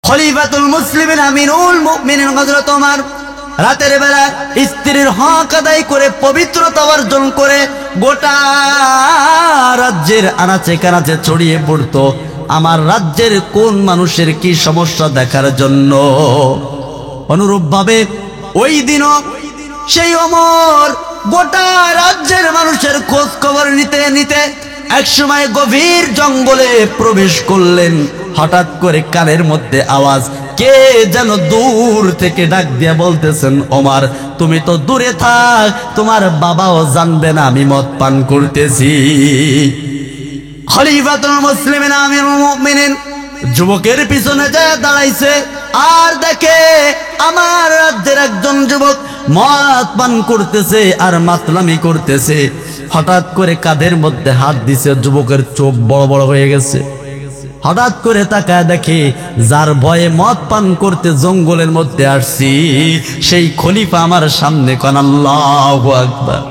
খলিফাতুল মুসলিমিন আমিনুল মুমিনিন হযরত ওমর রাতের বেলা স্ত্রীর হক আদায় করে পবিত্রতা অর্জন করে গোটা রাজ্যের আনাচে কানাচে ছড়িয়ে পড়তো আমার রাজ্যের কোন মানুষের কি সমস্যা দেখার জন্য। অনুরূপভাবে ওই দিনও সেই ওমর গোটা রাজ্যের মানুষের খোঁজ খবর নিতে নিতে একসময় গভীর জঙ্গলে প্রবেশ করলেন। হঠাৎ করে কানের মধ্যে আওয়াজ, কে যেন দূর থেকে ডাক দিয়ে বলতেছেন, ওমর তুমি তো দূরে থাক, তোমার বাবাও জানবে না আমি মদ পান করতেছি। খলিফাতুল মুসলিমিন আমিরুল মুমিনিন যুবকের পিছনে যায় দাঁড়াইছে আর দেখে আমার রাজ্যের একজন যুবক মদ পান করতেছে আর মাতলামি করতেছে। হঠাৎ করে কাঁধের মধ্যে হাত দিছে, যুবকের চোখ বড় বড় হয়ে গেছে। হঠাৎ করে তাকায় দেখে যার ভয়ে মদ পান করতে জঙ্গলের মধ্যে আসছি সেই খলিফা আমার সামনে। কোন আল্লাহু আকবার।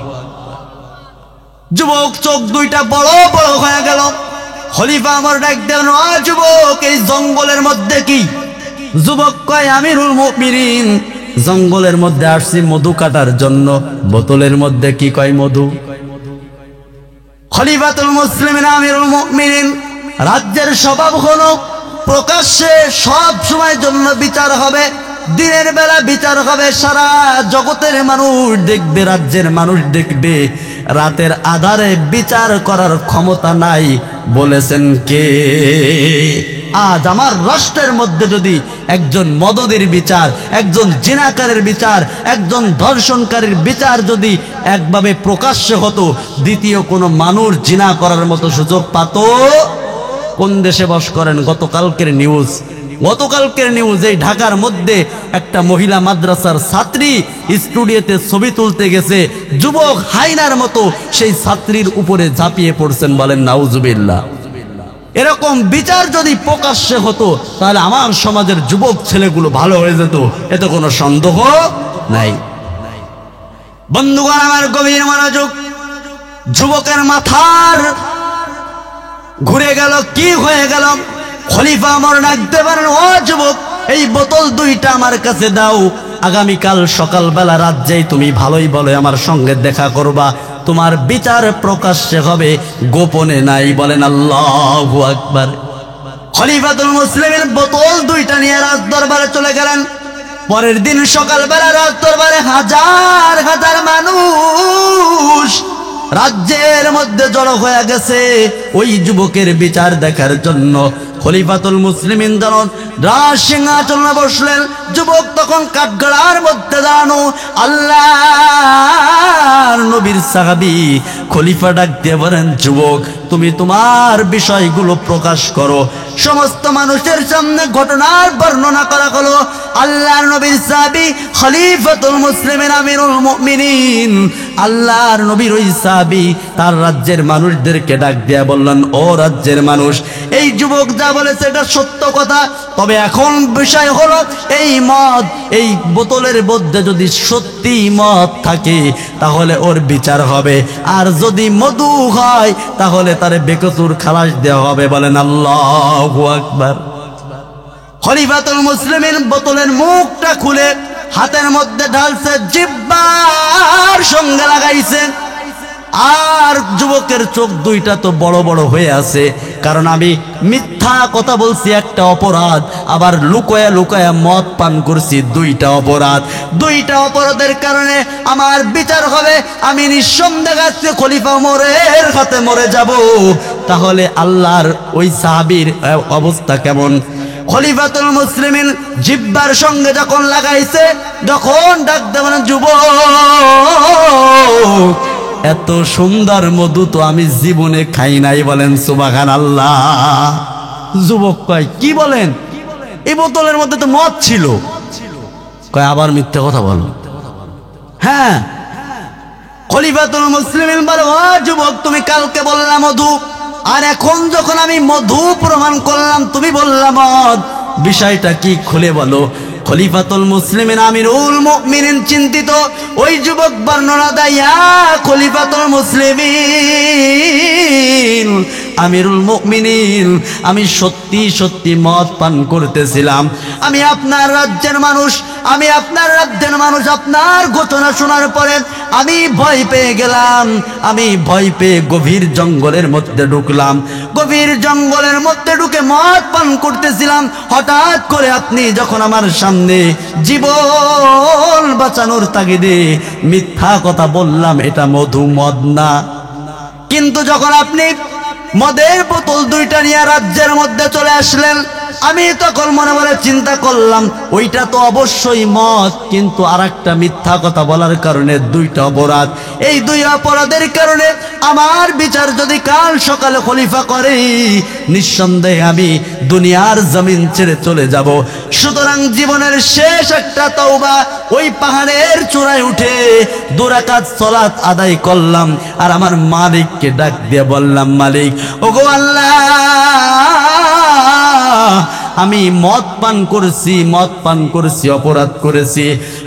যুবক চোখ দুইটা বড় বড় হয়ে গেল। খলিফা আমার ডাক দেন, ও যুবক এই জঙ্গলের মধ্যে কি? যুবক কয়, আমিরুল মুমিনিন জঙ্গলের মধ্যে আসছি মধু কাটার জন্য। বোতলের মধ্যে কি? কয় মধু। খলিফাতুল মুসলিমিন আমিরুল মুমিনিন রাজ্যের স্বভাব হলো প্রকাশ্যে সব সময় জন্য বিচার হবে, দিনের বেলা বিচার হবে, সারা জগতের মানুষ দেখবে, রাজ্যের মানুষ দেখবে। রাতের আধারে বিচার করার ক্ষমতা নাই বলেছেন কে? আজ আমার রাষ্ট্রের মধ্যে যদি একজন মদদের বিচার, একজন জিনাকারের বিচার, একজন ধর্ষণকারীর বিচার যদি একভাবে প্রকাশ্যে হতো, দ্বিতীয় কোনো মানুষ জিনা করার মতো সুযোগ পাত? কোন দেশে বস করেন? গতকালকের নিউজ এই ঢাকার মধ্যে একটা মহিলা মাদ্রাসার ছাত্রী স্টুডিওতে ছবি তুলতে গেছে, যুবক হাইনার মতো সেই ছাত্রীর উপরে ঝাঁপিয়ে পড়ছেন। বলেন নাউজুবিল্লাহ। এরকম বিচার যদি প্রকাশ্যে হতো তাহলে আমার সমাজের যুবক ছেলেগুলো ভালো হয়ে যেত, এতে কোনো সন্দেহ নাই। বন্ধুগণ আমার গভীর মনোযোগ, যুবকের মাথার ঘুরে গেল, কি হয়ে গেল? খলিফা ওমর ডাকতে পারেন, ও যুবক এই বোতল দুইটা আমার কাছে দাও, আগামীকাল সকালবেলা রাজ্যেই তুমি ভালোই বলো আমার সঙ্গে দেখা করবা, তোমার বিচার প্রকাশ্যে হবে, গোপনে নাই। বলেন আল্লাহু আকবার। খলিফাতুল মুসলিমিন বোতল দুইটা নিয়ে রাজ দরবারে চলে গেলেন। পরের দিন সকালবেলা রাজ দরবারে হাজার হাজার মানুষ রাজ্যের মধ্যে জড়ো হয়ে গেছে ওই যুবকের বিচার দেখার জন্য। খলিফাতুল মুসলিমিন যখন রাজ সিংহাসনে বসলেন, যুবক তখন কাঠগড়ার মধ্যে দাঁড়ানো। আল্লাহর নবীর সাহাবী খলিফা ডাক দিয়ে বলেন, যুবক তুমি তোমার বিষয়গুলো প্রকাশ করো। সমস্ত মানুষের সামনে ঘটনার বর্ণনা করা হলো। আল্লাহর নবীর সাহাবী খলিফাতুল মুসলিমিন আমিরুল মুমিনিন, আল্লাহর নবীর ওই সাহাবী তার রাজ্যের মানুষদেরকে ডাক দিয়ে বললেন, ও রাজ্যের মানুষ, এই যুবক যা বলেছে এটা সত্য কথা, তবে এখন বিষয় হলো এই মদ, এই বোতলের মধ্যে যদি সত্যি মদ থাকে তাহলে ওর বিচার হবে, আর যদি মধু হয় তাহলে তারে বেকসুর খালাস দেওয়া হবে। বলেন আল্লাহু আকবার। খলিফাতুল মুসলিমিন বোতলের মুখটা খুলে হাতের মধ্যে ঢালছে, জিহ্বার সঙ্গে লাগাইছে। আর যুবকের চোখ দুইটা তো বড় বড় হয়ে আছে, কারণ আমি মিথ্যা কথা বলছি একটা অপরাধ, আবার লুকোয়া লুকোয়া মদ পান করছি দুইটা অপরাধ। দুইটা অপরাধের কারণে আমার বিচার হবে। আমি নিঃসন্দেহে আজকে খলিফা ওমরের হাতে মরে যাব। তাহলে আল্লাহর ওই সাহাবীর অবস্থা কেমন? খলিফাতুল মুসলিমিন জিহ্বার সঙ্গে যখন লাগাইছে, যখন ডাক দেবেন, যুবক এত সুন্দর মধু তো আমি জীবনে খাই নাই। বলেন সুবহানাল্লাহ। যুবক কয়, কি বলেন? এই বোতলের মধ্যে তো মদ ছিল। কয়, আবার মিথ্যে কথা বলো। হ্যাঁ। খলিফাতুল মুসলিমিন বলে, ও যুবক তুমি কালকে বললাম মধু, আর এখন যখন আমি মধু প্রমাণ করলাম তুমি বললাম মদ, বিষয়টা কি খুলে বলো। খলিফাতুল মুসলিমিন আমিরুল মুমিনিন চিন্তিত ওই যুবক বর্ণনা দেয়, ইয়া খলিফাতুল মুসলিমিন আমিরুল মুমিনিন, আমি সত্যি সত্যি মদ পান করতেছিলাম, আমি আপনার রাজ্যের মানুষ, আপনার ঘটনা শোনার পরে আমি ভয় পেয়ে গেলাম, আমি ভয় পেয়ে গভীর জঙ্গলের মধ্যে ঢুকলাম, গভীর জঙ্গলের মধ্যে ঢুকে মদ পান করতেছিলাম, হঠাৎ করে আপনি যখন আমার সামনে জীবন বাঁচানোর তাগিদে মিথ্যা কথা বললাম এটা মধু মদ না, কিন্তু যখন আপনি মদের বোতল দুইটা নিয়ে রাজ্যের মধ্যে চলে আসলেন, আমি তখন মনে মনে চিন্তা করলাম ওইটা তো অবশ্যই মদ, কিন্তু আরেকটা মিথ্যা কথা বলার কারণে দুইটা অপরাধ, এই দুই অপরাধের কারণে আমার বিচার যদি কাল সকালে খলিফা করে নিঃসন্দেহে আমি দুনিয়ার জমিন ছেড়ে চলে যাব। সুতরাং জীবনের শেষ একটা তওবা ওই পাহাড়ের চূড়ায় উঠে 2 রাকাত সালাত আদায় করলাম, আর আমার মালিককে ডাক দিয়ে বললাম, মালিক ওগো আল্লাহ, আমি মদ পান করেছি, অপরাধ করেছি,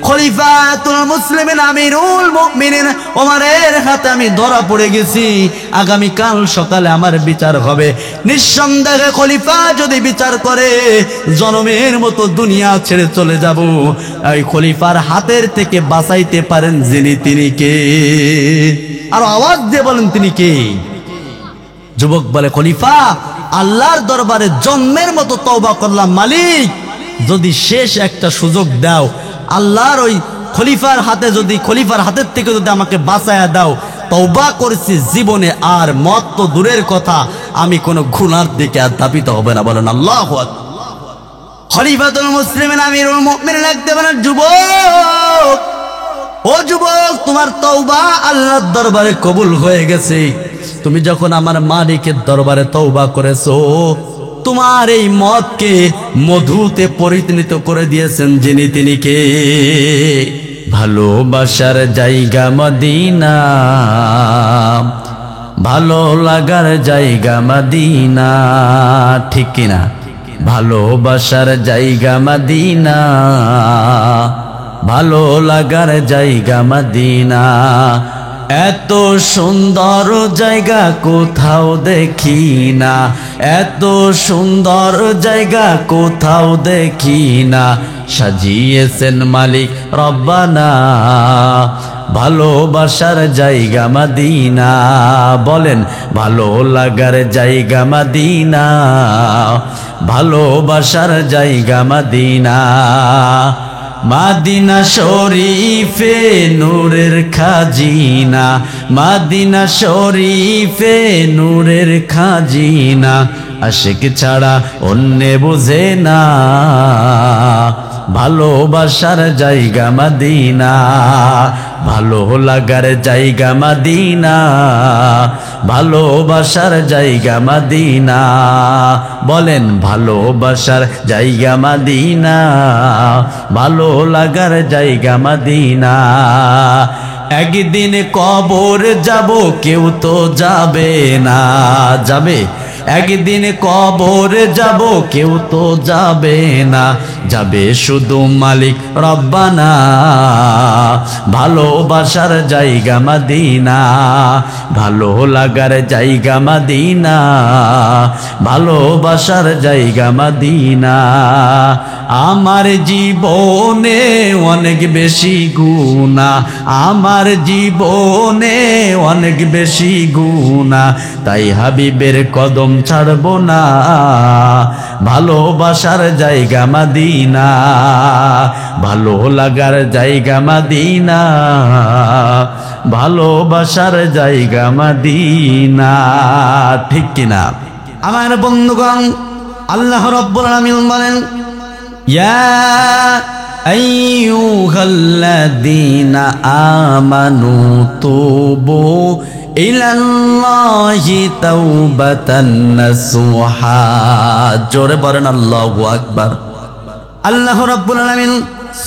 খলিফাতুল মুসলিমিন আমিরুল মুমিনিন ওমরের হাতে আমি ধরা পড়ে গেছি, আগামী কাল সকালে আমার বিচার হবে, নিঃসন্দেহে খলিফা যদি বিচার করে জনমের মতো দুনিয়া ছেড়ে চলে যাব। এই খলিফার হাতের থেকে বাঁচাইতে পারেন যিনি, তিনি কে? আর আওয়াজ দিয়ে বলেন তিনি কে? যুবক বলে, খলিফা আল্লাহর দরবারে জন্মের মতো তওবা করলাম, মালিক যদি শেষ একটা সুযোগ দাও, আল্লাহর ওই খলিফার হাতের থেকে যদি আমাকে বাঁচায়া দাও, তওবা করেছি জীবনে আর মত তো দূরের কথা, আমি কোনো গুনার দিকে আর ধাবিত হবে না। বলেন আল্লাহু আকবার। খলিফাতুল মুসলিমিন আমিরুল মুমিনিন লাগতে বলেন, যুবক ও যুবক, তোমার তওবা আল্লাহর দরবারে কবুল হয়ে গেছে, তুমি যখন আমার মালিকের দরবারে তওবা করেছো, তোমার এই মদকে মধুতে পরিণত করে দিয়েছেন যিনি, তিনি কে? ভালোবাসার জায়গা মদিনা, ভালো লাগার জায়গা মদিনা, ঠিক কিনা? ভালোবাসার জায়গা মদিনা, ভালো লাগার জায়গা মদিনা, এত সুন্দর জায়গা কোথাও দেখি না, এত সুন্দর জায়গা কোথাও দেখি না, সাজিয়েছেন মালিক রব্বানা, ভালোবাসার জায়গা মদিনা, বলেন ভালো লাগার জায়গা মদিনা, ভালোবাসার জায়গা মদিনা। মাদিনা শরীফে নূরের খাজিনা, মাদিনা শরীফে নূরের খাজিনা, আশিক ছাড়া অন্যে বুঝে না, ভালোবাসার জায়গা মদিনা, ভালো লাগার জায়গা মদিনা, ভালোবাসার জায়গা মদিনা, বলেন ভালোবাসার জায়গা মদিনা, ভালো লাগার জায়গা মদিনা। একদিন কবর যাব, কেউ তো যাবে না, যাবে? একদিন কবর যাব, কেউ তো যাবে না, যাবে শুধু মালিক রব্বানা, ভালোবাসার জায়গা মদিনা, ভালো লাগার জায়গা মদিনা, ভালোবাসার জায়গা মদিনা। আমার জীবনে অনেক বেশি গুনাহ, আমার জীবনে অনেক বেশি গুনাহ, তাই হাবিবের কদম ছাড়বো না, ভালোবাসার জায়গা মদিনা, ভালো লাগার জায়গা মদিনা, ভালোবাসার জায়গা মদিনা, ঠিক কিনা? আমার বন্ধুগণ, আল্লাহ রাব্বুল আলামিন বলেন, ইয়া আইয়ুহাল্লাযীনা আমানু তুবু ইলাল্লাহি তাওবাতান নাসুহা, জোরে বলেন আল্লাহু আকবার। আল্লাহ রাব্বুল আলামিন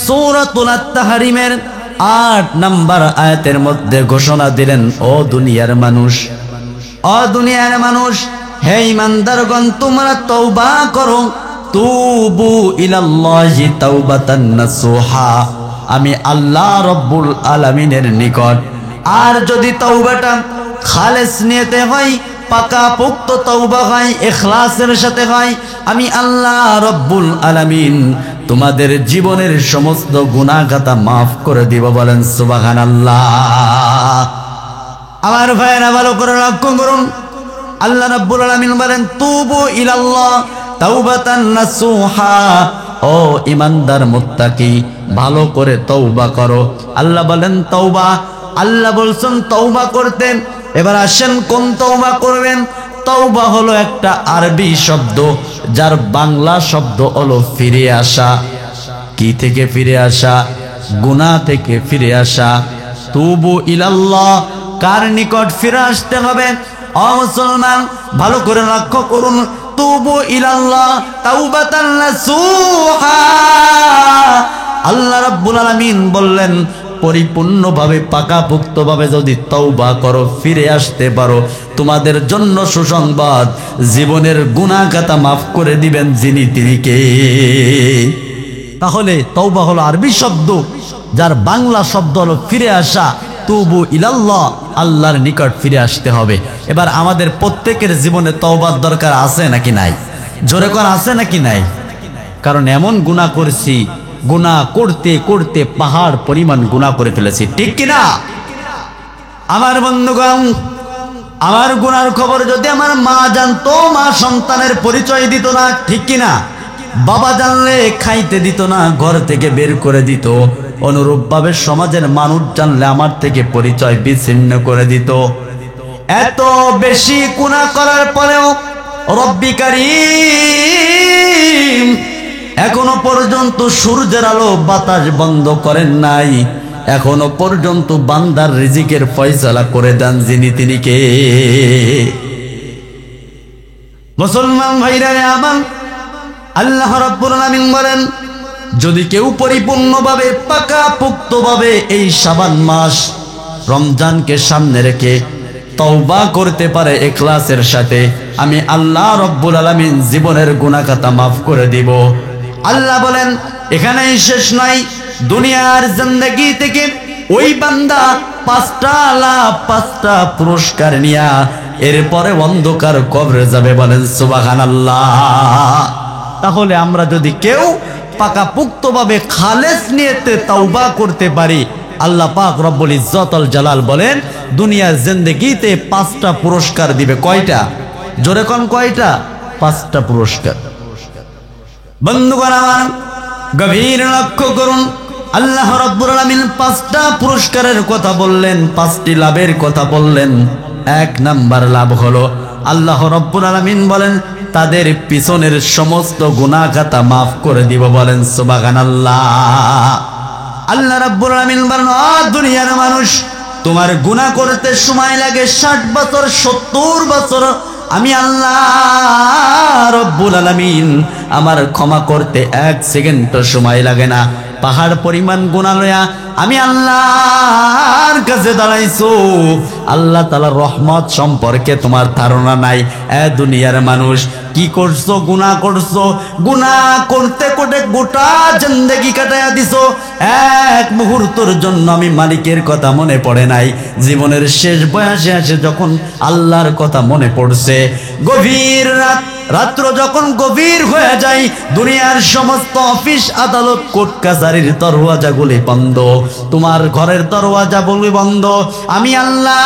সূরাতুল আত-তাহরিমের 8 নম্বর আয়াতের মধ্যে ঘোষণা দিলেন, ও দুনিয়ার মানুষ, ও দুনিয়ার মানুষ, হে ঈমানদারগণ, তোমরা তওবা করো, তুবু ইলাল্লাহি তাওবাতান নাসুহা, আমি আল্লাহ রব্বুল আলামিনের নিকট। আর যদি তওবাটা খালেস নিয়তে হয়, পাকা পোক্ত তওবা হয়, ইখলাসের সাথে হয়, আমি আল্লাহ রব্বুল আলামিন তোমাদের জীবনের সমস্ত গুনাহ খাতা মাফ করে দিব। বলেন সুবহানাল্লাহ। আমার ভাইরা ভালো করে লক্ষ্য করুন, আল্লাহ রাব্বুল আলামিন বলেন তুবু ইলাল্লাহ তাওবাতান নাসুহা, ও ইমানদার মুত্তাকি ভালো করে তওবা করো। আল্লাহ বলেন তওবা, আল্লাহ বলছেন তওবা করতেন। এবার আসেন কোন তওবা করবেন। তওবা হলো একটা আরবি শব্দ, যার বাংলা শব্দ হলো ফিরে আসা। কি থেকে ফিরে আসা? গুনাহ থেকে ফিরে আসা। তুবু ইলাল্লাহ, কার নিকট ফিরে আসতে হবে? ও মুসলমান ভালো করে লক্ষ্য করুন, তুবু ইলাল্লাহ তাওবাতান নাসুহা। আল্লাহ রাব্বুল আলামিন বললেন পরিপূর্ণভাবে পাকাপোক্তভাবে যদি তওবা করো, ফিরে আসতে পারো, তোমাদের জন্য সুসংবাদ, জীবনের গুনাহ খাতা মাফ করে দিবেন যিনি, তিনি কে? তাহলে তওবা হলো আরবি শব্দ, যার বাংলা শব্দ হলো ফিরে আসা। তুবু ইলাল্লাহ, আল্লাহর নিকট ফিরে আসতে হবে। এবার আমাদের প্রত্যেকের জীবনে তওবার দরকার আছে নাকি নাই? জোরে কর, আছে নাকি নাই? কারণ এমন গুনাহ করছি, গুনাহ করতে করতে পাহাড় পরিমাণ গুনাহ করে ফেলেছি, ঠিক কিনা? আমার বন্ধুগণ, আমার গুনার খবর যদি আমার মা জানতো, মা সন্তানের পরিচয় দিত না, ঠিক কিনা? বাবা জানলে খাইতে দিত না, ঘর থেকে বের করে দিত। অনুরূপভাবে সমাজের মানুষ জানলে আমার থেকে পরিচয় বিচ্ছিন্ন করে দিত। এত বেশি গুনাহ করার পরেও রব্বি কারীম এখনো পর্যন্ত সূর্যের আলো বাতাস বন্ধ করেন নাই। এখনো পর্যন্ত বান্দার রিজিকের ফয়সালা করে দেন যিনি, তিনি কে? মুসলমান ভাইরা আমার, আল্লাহ রাব্বুল আলামিন বলেন যদি কেউ পরিপূর্ণভাবে পাকাপোক্তভাবে এই শাবান মাস রমজানকে সামনে রেখে তওবা করতে পারে ইখলাসের সাথে, আমি আল্লাহ রাব্বুল আলামিন জীবনের গুনাহ খাতা মাফ করে দিব। আল্লাহ বলেন এখানেই শেষ নয়, দুনিয়ার জিন্দেগি থেকে ওই বান্দা 5টা লাভ, 5টা পুরস্কার নিয়া এরপরে অন্ধকার কবরে যাবে। বলেন সুবহানাল্লাহ। তাহলে আমরা যদি কেউ পাকাপোক্তভাবে খালেস নিয়তে তওবা করতে পারি, আল্লাহ পাক রব্বুল ইজ্জতুল জালাল বলেন দুনিয়ার জিন্দেগিতে 5টা পুরস্কার দিবে। কয়টা? জোরে কোন কয়টা? 5টা পুরস্কার। বন্ধুগণ আমার, গভীর লক্ষ্য করুন, আল্লাহ রাব্বুল আলামিন 5টা পুরস্কারের কথা বললেন, 5টি লাভের কথা বললেন। 1 নাম্বার লাভ হলো আল্লাহ রাব্বুল আলামিন বলেন তাদের পিছনের সমস্ত গুনাহ খাতা মাফ করে দিব। বলেন সুবহানাল্লাহ। আল্লাহ রাব্বুল আলামিন বলেন ও দুনিয়ার মানুষ, তোমার গুনাহ করতে সময় লাগে 60 বছর, 70 বছর, আমি আল্লাহ রাব্বুল আলামিন আমার ক্ষমা করতে 1 সেকেন্ড সময় লাগে না। পাহাড় পরিমাণ গুনাহ লয়া আমি আল্লাহর কাছে দাঁড়াইছো, আল্লাহ তাআলার রহমত সম্পর্কে তোমার ধারণা নাই। এ দুনিয়ার মানুষ, কি করছো? গুনাহ করছো। গুনাহ করতে করতে গোটা জিন্দেগি কাটায়া দিছো। 1 মুহূর্তের জন্য আমি মালিকের কথা মনে পড়ে নাই। জীবনের শেষ বয়সে এসে যখন আল্লাহর কথা মনে পড়ছে, গভীর রাত্র যখন গভীর হয়ে যায়, দুনিয়ার সমস্ত অফিস আদালত কোর্ট কাছারির দরওয়াজাগুলি বন্ধ, তোমার ঘরের দরওয়াজাগুলি বন্ধ, আমি আল্লাহ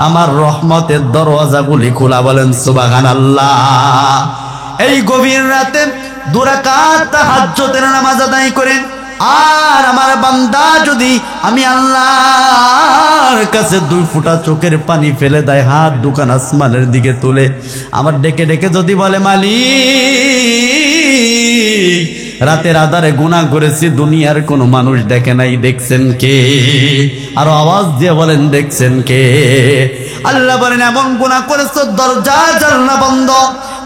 আমার রহমতের দরওয়াজাগুলি খোলা। বলেন সুবহানাল্লাহ। এই গভীর রাতে 2 রাকাত তাহাজ্জুদের নামাজ আদায় করেন, আর আমার বান্দা যদি আমি আল্লাহর কাছে 2 ফোঁটা চোখের পানি ফেলে দেয়, হাত দুখান আসমানের দিকে তুলে আমার ডেকে ডেকে যদি বলে মালিক রাতের আধারে গুনাহ করেছি, দুনিয়ার কোনো মানুষ দেখে নাই, দেখছেন কে? আর আওয়াজ দিয়ে বলেন দেখছেন কে? আল্লাহ বলেন এমন গুনাহ করেছো দরজা জানলা বন্ধ,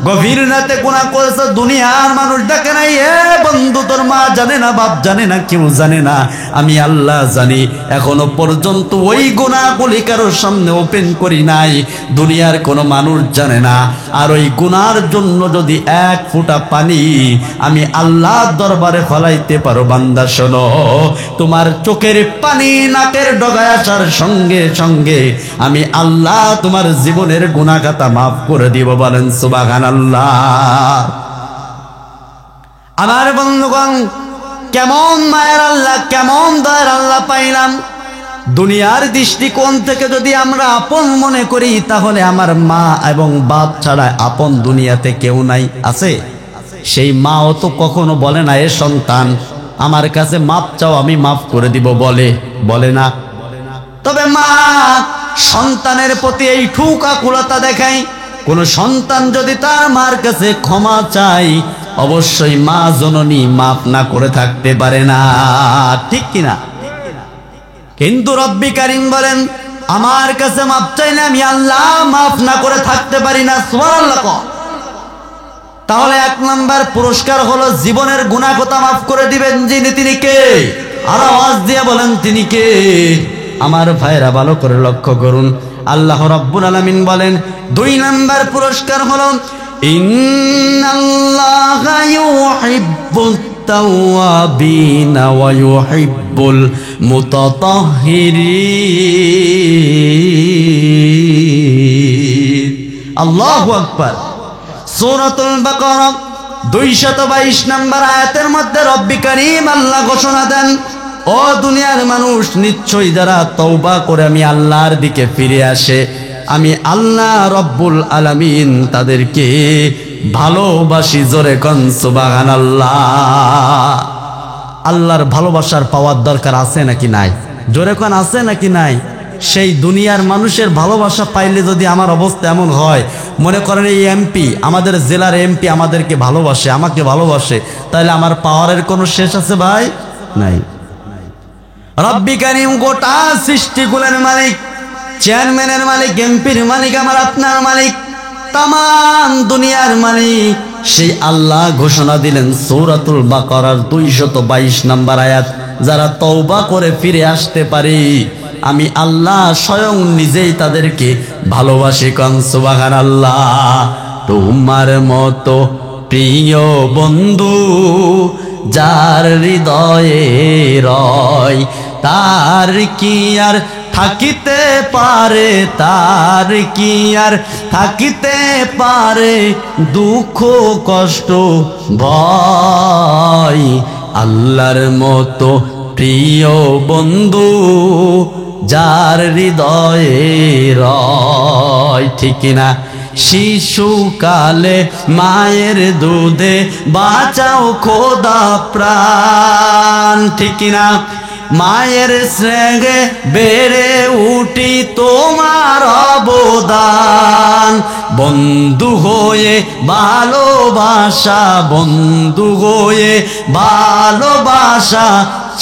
গভীর রাতে গুনাহ করেছো, দুনিয়ার মানুষ দেখে নাই, এ বন্ধু তোর মা জানে না, বাপ জানে না, কেউ জানে না, আমি আল্লাহ জানি। এখনো পর্যন্ত ওই গুনাহগুলি কারোর সামনে ওপেন করি নাই, দুনিয়ার কোনো মানুষ জানে না। আর ওই গুনার জন্য যদি এক ফোঁটা পানি আমি আল্লাহর দরবারে ফলাইতে পারো, বান্দা শোনো, তোমার চোখের পানি নাকের ডগায় আসার সঙ্গে সঙ্গে আমি আল্লাহ তোমার জীবনের গুনাহ খাতা মাফ করে দিব। বলেন সুবহানাল্লাহ। আমার বন্ধুগণ, কেমন মায়ের আল্লাহ, কেমন দয়ার আল্লাহ পাইলাম। দুনিয়ার দৃষ্টিকোণ থেকে যদি আমরা আপন মনে করি, তাহলে আমার মা এবং বাপ ছাড়া আপন দুনিয়াতে কেউ নাই। আছে? সেই মাও তো কখনো বলে না, এ সন্তান আমার কাছে মাপ চাও, আমি মাফ করে দিব, বলে না। তবে মা সন্তানের প্রতি এই ঠুকাকুলতা দেখায়। কোন সন্তান যদি তার মার কাছে ক্ষমা চায়, অবশ্যই মা জননী মাফ না করে থাকতে পারে না, ঠিক কিনা? কিন্তু রব্বি কারীম বলেন, আমার কাছে মাফ চাইলে আমি আল্লাহ মাফ না করে থাকতে পারি না। সুবহানাল্লাহ। তাহলে 1 নাম্বার পুরস্কার হলো জীবনের গুনাহ কথা মাফ করে দিবেন যিনি, তিনি কে? আর আওয়াজ দিয়ে বলেন, তিনি কে? আমার ভাইরা ভালো করে লক্ষ্য করুন, আল্লাহ রাব্বুল আলামিন বলেন 2 নাম্বার পুরস্কার হলো ইন্নাল্লাহা ইউহিব্বুত তাওয়াবিনা ওয়া ইউহিব্বুল মুতাতাহহিরিন। আল্লাহু আকবার। সূরাতুল বাকারা 222 নম্বর আয়াতের মধ্যে রব্বি কারীম আল্লাহ ঘোষণা দেন, ও দুনিয়ার মানুষ, নিশ্চয়ই যারা তওবা করে আমি আল্লাহর দিকে ফিরে আসে, আমি আল্লাহ রব্বুল আলামিন তাদেরকে ভালোবাসি। জোরে কোন সুবহানাল্লাহ। আল্লাহর ভালোবাসার পাওয়ার দরকার আছে নাকি নাই? জোরে কোন আছে নাকি নাই? সেই দুনিয়ার মানুষের ভালোবাসা পাইলে যদি আমার অবস্থা এমন হয়, মনে করেন এই এমপি, আমাদের জেলার এমপি আমাদেরকে ভালোবাসে, আমাকে ভালোবাসে, তাহলে আমার পাওয়ারের কোনো শেষ আছে ভাই? নাই। রব্বি কারীম গোটা সৃষ্টিকুলের মালিক, চেয়ারম্যানের মালিক, এমপির মালিক, আমার আপনার মালিক, তামাম দুনিয়ার মালিক। সেই আল্লাহ ঘোষণা দিলেন সূরাতুল বাকারার 222 নম্বর আয়াত, যারা তওবা করে ফিরে আসতে পারে আমি আল্লাহ স্বয়ং নিজেই তাদেরকে ভালোবাসি। কোন সুবহানাল্লাহ। তোমার মতো প্রিয় বন্ধু যার হৃদয়ে রয়, তার কি আর থাকিতে পারে, তার কি আর থাকিতে পারে দুঃখ কষ্ট ভয়। আল্লাহর মতো প্রিয় বন্ধু যার হৃদয়ে রয়, ঠিক না? শিশুকালে মায়ের দুধে বাঁচাও খোদা প্রাণ, ঠিক না? মায়ের স্নেহে বেড়ে উঠি তোমার অবদান, বন্ধু হয়ে ভালোবাসা, বন্ধু হয়ে ভালোবাসা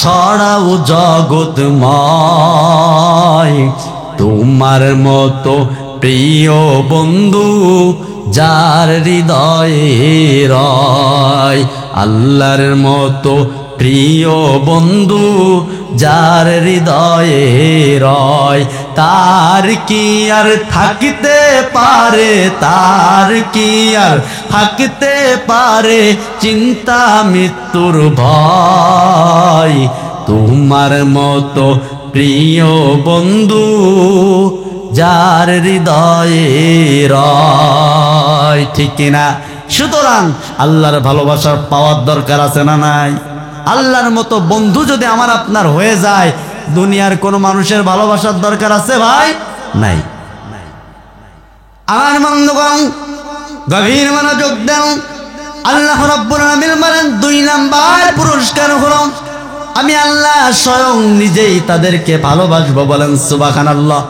ছড়াও জগৎময়। তোমার মতো প্রিয় বন্ধু যার হৃদয়ে রয়, আল্লাহর মতো প্রিয় বন্ধু যার হৃদয়ে রয়, তার কি আর থাকিতে পারে, তার কি আর থাকিতে পারে চিন্তা মৃত্যুর ভয়। তোমার মতো প্রিয় বন্ধু যার হৃদয়ে রয়, ঠিক না? সুতরাং আল্লাহর ভালোবাসার পাওয়ার দরকার আছে না নাই? আল্লাহর মতো বন্ধু যদি আমার আপনার হয়ে যায়, দুনিয়ার কোনো মানুষের ভালোবাসার দরকার আছে ভাই? নাই। আমার বন্ধুগণ গভীর মনোযোগ দেন। আল্লাহ রাব্বুল আলামিন বলেন 2 নাম্বার পুরস্কার হলো আমি আল্লাহ স্বয়ং নিজেই তাদেরকে ভালোবাসবো। বলেন সুবহানাল্লাহ।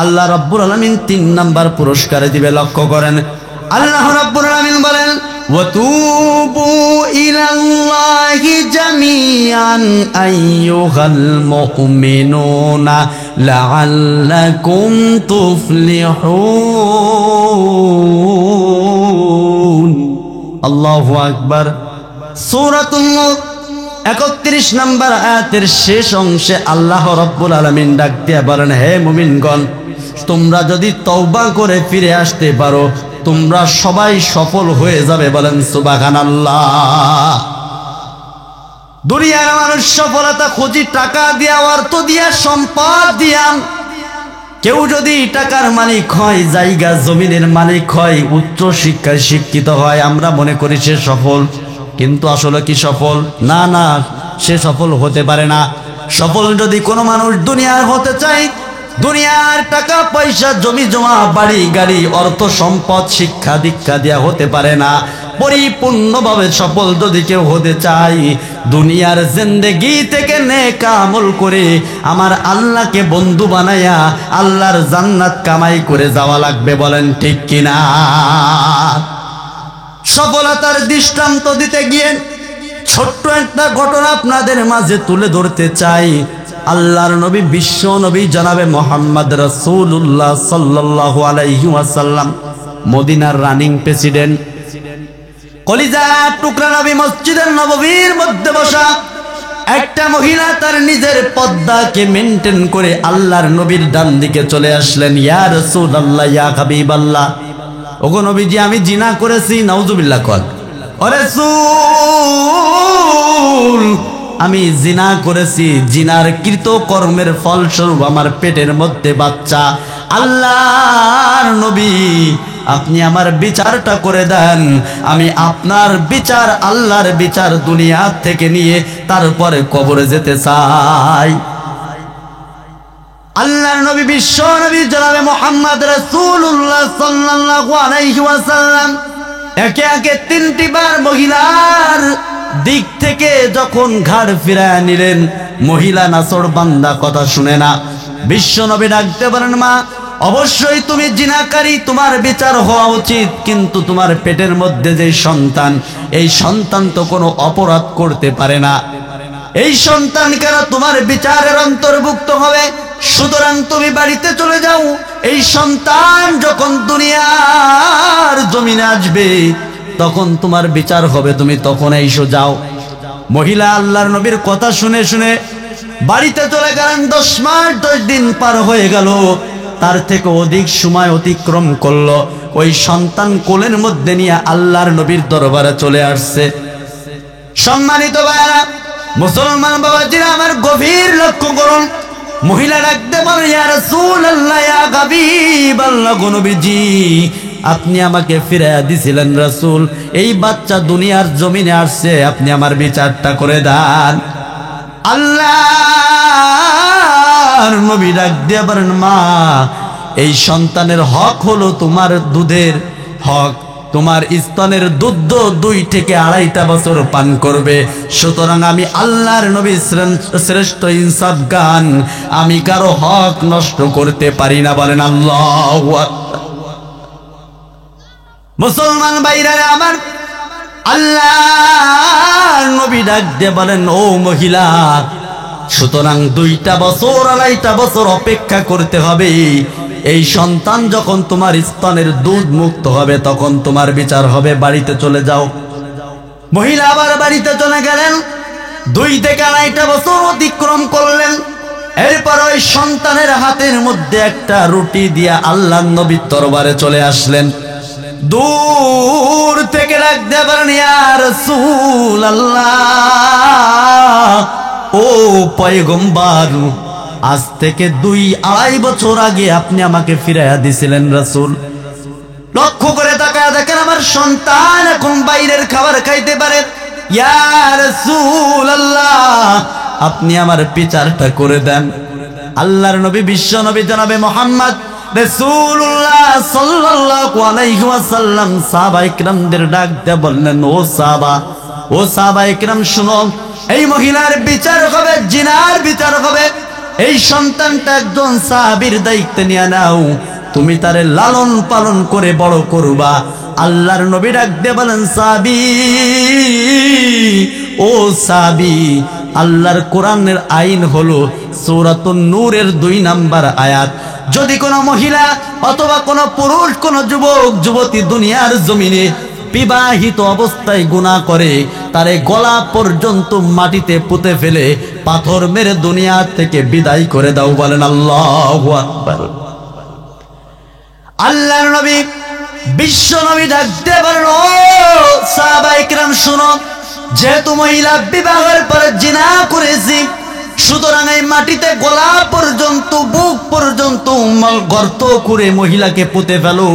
আল্লাহ রাব্বুল আলামিন 3 নাম্বার পুরস্কার দিবে। লক্ষ্য করেন, আল্লাহ রাব্বুল আলামিন বলেন ওয়াতুবু ইলাল্লাহি জামিআন আইয়ুহাল মুমিনুনা লাআল্লাকুম তুফলিহুন। আল্লাহু আকবার। সূরাতুন নূর 31 নম্বর আয়াতের শেষ অংশে আল্লাহ রাব্বুল আলামিন ডাক দিয়া বলেন, হে মুমিনগণ, তোমরা যদি তওবা করে ফিরে আসতে পারো তোমরা সবাই সফল হয়ে যাবে। বলেন সুবহানাল্লাহ। দুনিয়ার মানুষ সফলতা খুঁজি টাকা দিয়া, অর্থ দিয়া, সম্পদ দিয়া। কেউ যদি টাকার মালিক হয়, জায়গা জমিনের মালিক হয়, উচ্চ শিক্ষায় শিক্ষিত হয়, আমরা মনে করি সে সফল, কিন্তু আসলে কি সফল? না না, সে সফল হতে পারে না। সফল যদি কোনো মানুষ দুনিয়ার হতে চায়, দুনিয়ার টাকা পয়সা জমি জমা বাড়ি গাড়ি অর্থ সম্পদ শিক্ষা দীক্ষা দেয়া হতে পারে না। পরিপূর্ণভাবে সফল যদি কেউ হতে চায়, দুনিয়ার জিন্দেগি থেকে নেক আমল করে আমার আল্লাহকে বন্ধু বানায়া আল্লাহর জান্নাত কামাই করে যাওয়া লাগবে। বলেন ঠিক কিনা? সফলতার দৃষ্টান্ত দিতে গিয়ে ছোট্ট একটা ঘটনা আপনাদের মাঝে তুলে ধরতে চাই। আল্লাহর নবী, বিশ্ব নবী জনাবে মুহাম্মদ রাসূলুল্লাহ সাল্লাল্লাহু আলাইহি ওয়াসাল্লাম, মদিনার রানিং প্রেসিডেন্ট, কলিজার টুকরা নবী মসজিদের নববীর মধ্যে বসা। একটা মহিলা তার নিজের পর্দাকে মেইনটেইন করে আল্লাহর নবীর ডান দিকে চলে আসলেন। ইয়া রাসূলুল্লাহ, ইয়া হাবিবাল্লাহ, ওগো নবীজি, আমি জিনা করেছি। নাউজুবিল্লাহ কল। ও রাসূল, আমি জিনা করেছি, জিনার কৃত কর্মের ফলস্বরূপ আমার পেটের মধ্যে বাচ্চা। আল্লাহর নবী, আপনি আমার বিচারটা করে দেন। আমি আপনার বিচার, আল্লাহর বিচার দুনিয়া থেকে নিয়ে তারপরে কবরে যেতে চাই। আল্লাহর নবী, বিশ্ব নবী জনাবে মুহাম্মদ রাসূলুল্লাহ সাল্লাল্লাহু আলাইহি ওয়াসাল্লাম একে একে 3টি বার মহিলার দিক থেকে যখন ঘাড় ফিরায় নিলেন, মহিলা নাছর বান্দা কথা শুনে না। বিশ্ব নবী ডাকতে পারেন, মা, অবশ্যই তুমি জিনাকারী, তোমার বিচার হওয়া উচিত, কিন্তু তোমার পেটের মধ্যে যে সন্তান, এই সন্তান তো কোনো অপরাধ করতে পারে না, এই সন্তান কেন তোমার বিচারের অন্তর্ভুক্ত হবে? সুতরাং তুমি বাড়িতে চলে যাও। এই সন্তান যখন দুনিয়ার জমিনে আসবে তখন তোমার বিচার হবে, তুমি তখন এসো, যাও। মহিলা আল্লাহর নবীর কথা শুনে শুনে বাড়িতে চলে গেলেন। 10 মাস 10 দিন পার হয়ে গেল, তার থেকে অধিক সময় অতিক্রম করলো। ওই সন্তান কোলের মধ্যে নিয়ে আল্লাহর নবীর দরবারে চলে আসছে। সম্মানিত ভাইরা, মুসলমান বাবাজিরা আমার গভীর লক্ষ্য করুন। মহিলা ডাকতে বলে, ইয়া রাসূলুল্লাহ, ইয়া হাবিবাল্লাহ, গো নবীজি, আপনি আমাকে ফিরাইয়া দিছিলেন রাসূল, এই বাচ্চা দুনিয়ার জমিনে আসছে, আপনি আমার বিচারটা করে দেন। আল্লাহর নবী ডাক দিয়ে বলেন, মা, এই সন্তানের হক হলো তোমার দুধের হক, তোমার স্তনের দুধ 2 থেকে 2.5 বছর পান করবে। সুতরাং আমি আল্লাহর নবী শ্রেষ্ঠ ইনসাফ গান, আমি কারো হক নষ্ট করতে পারি না। বলেন আল্লাহু আকবার। মুসলমান ভাইরা আমার, আল্লাহর নবী ডাক দিয়ে বলেন, ও মহিলা, সুতরাং 2 বছর 2.5 বছর অপেক্ষা করতে হবে। এই সন্তান যখন তোমার স্তনের দুধ মুক্ত হবে তখন তোমার বিচার হবে, বাড়িতে চলে যাও। মহিলা আবার বাড়িতে চলে গেলেন। 2 থেকে 2.5 বছর অতিক্রম করলেন। এরপর ওই সন্তানের হাতের মধ্যে একটা রুটি দিয়া আল্লাহর নবীর দরবারে চলে আসলেন। দূর থেকে ডাকতে পারেন, ইয়া রাসূলুল্লাহ, ও পয়গম্বর, আজ থেকে 2-2.5 বছর আগে আপনি আমাকে ফিরাইয়া দিছিলেন রাসূল। লক্ষ্য করে তাকায় দেখেন আমার সন্তান এখন বাইরের খাবার খাইতে পারে। ইয়া রাসূলুল্লাহ, আপনি আমার বিচারটা করে দেন। আল্লাহর নবী, বিশ্ব নবী জনাবে মুহাম্মদ রাসূলুল্লাহ সাল্লাল্লাহু আলাইহি ওয়াসাল্লাম সাহাবায়ে কিরামদের ডাক দিয়ে বললেন, ও সাহাবায়ে কিরাম, শুনো, এই মহিলার বিচার হবে, জিনার বিচার হবে। এই সন্তানটা একজন সাহাবীর দায়িত্ব নিয়ে নাও, তুমি তারে লালন পালন করে বড় করবা। আল্লাহর নবী ডাক দিয়ে বলেন, সাহাবী, ও সাহাবী, আল্লাহর কোরআনের আইন হলো সূরাতুন নূরের 2 নম্বর আয়াত, যদি কোনো মহিলা অথবা কোনো পুরুষ, কোনো যুবক যুবতী দুনিয়ার জমিনে বিবাহিত অবস্থায় গুনাহ করে তারে গলা পর্যন্ত মাটিতে পুঁতে ফেলে পাথর মেরে দুনিয়া থেকে বিদায় করে দাও। বলেন আল্লাহু আকবার। আল্লাহর নবী বিশ্ব নবী ডাকতে বলেন, ও সাহাবায়ে কেরাম শুনো, যেহেতু মহিলা বিবাহের পরে জিনা করেছি, সুতরাং এই মাটিতে গলা পর্যন্ত বুক পর্যন্ত গর্ত করে মহিলাকে পুঁতে ফেলো,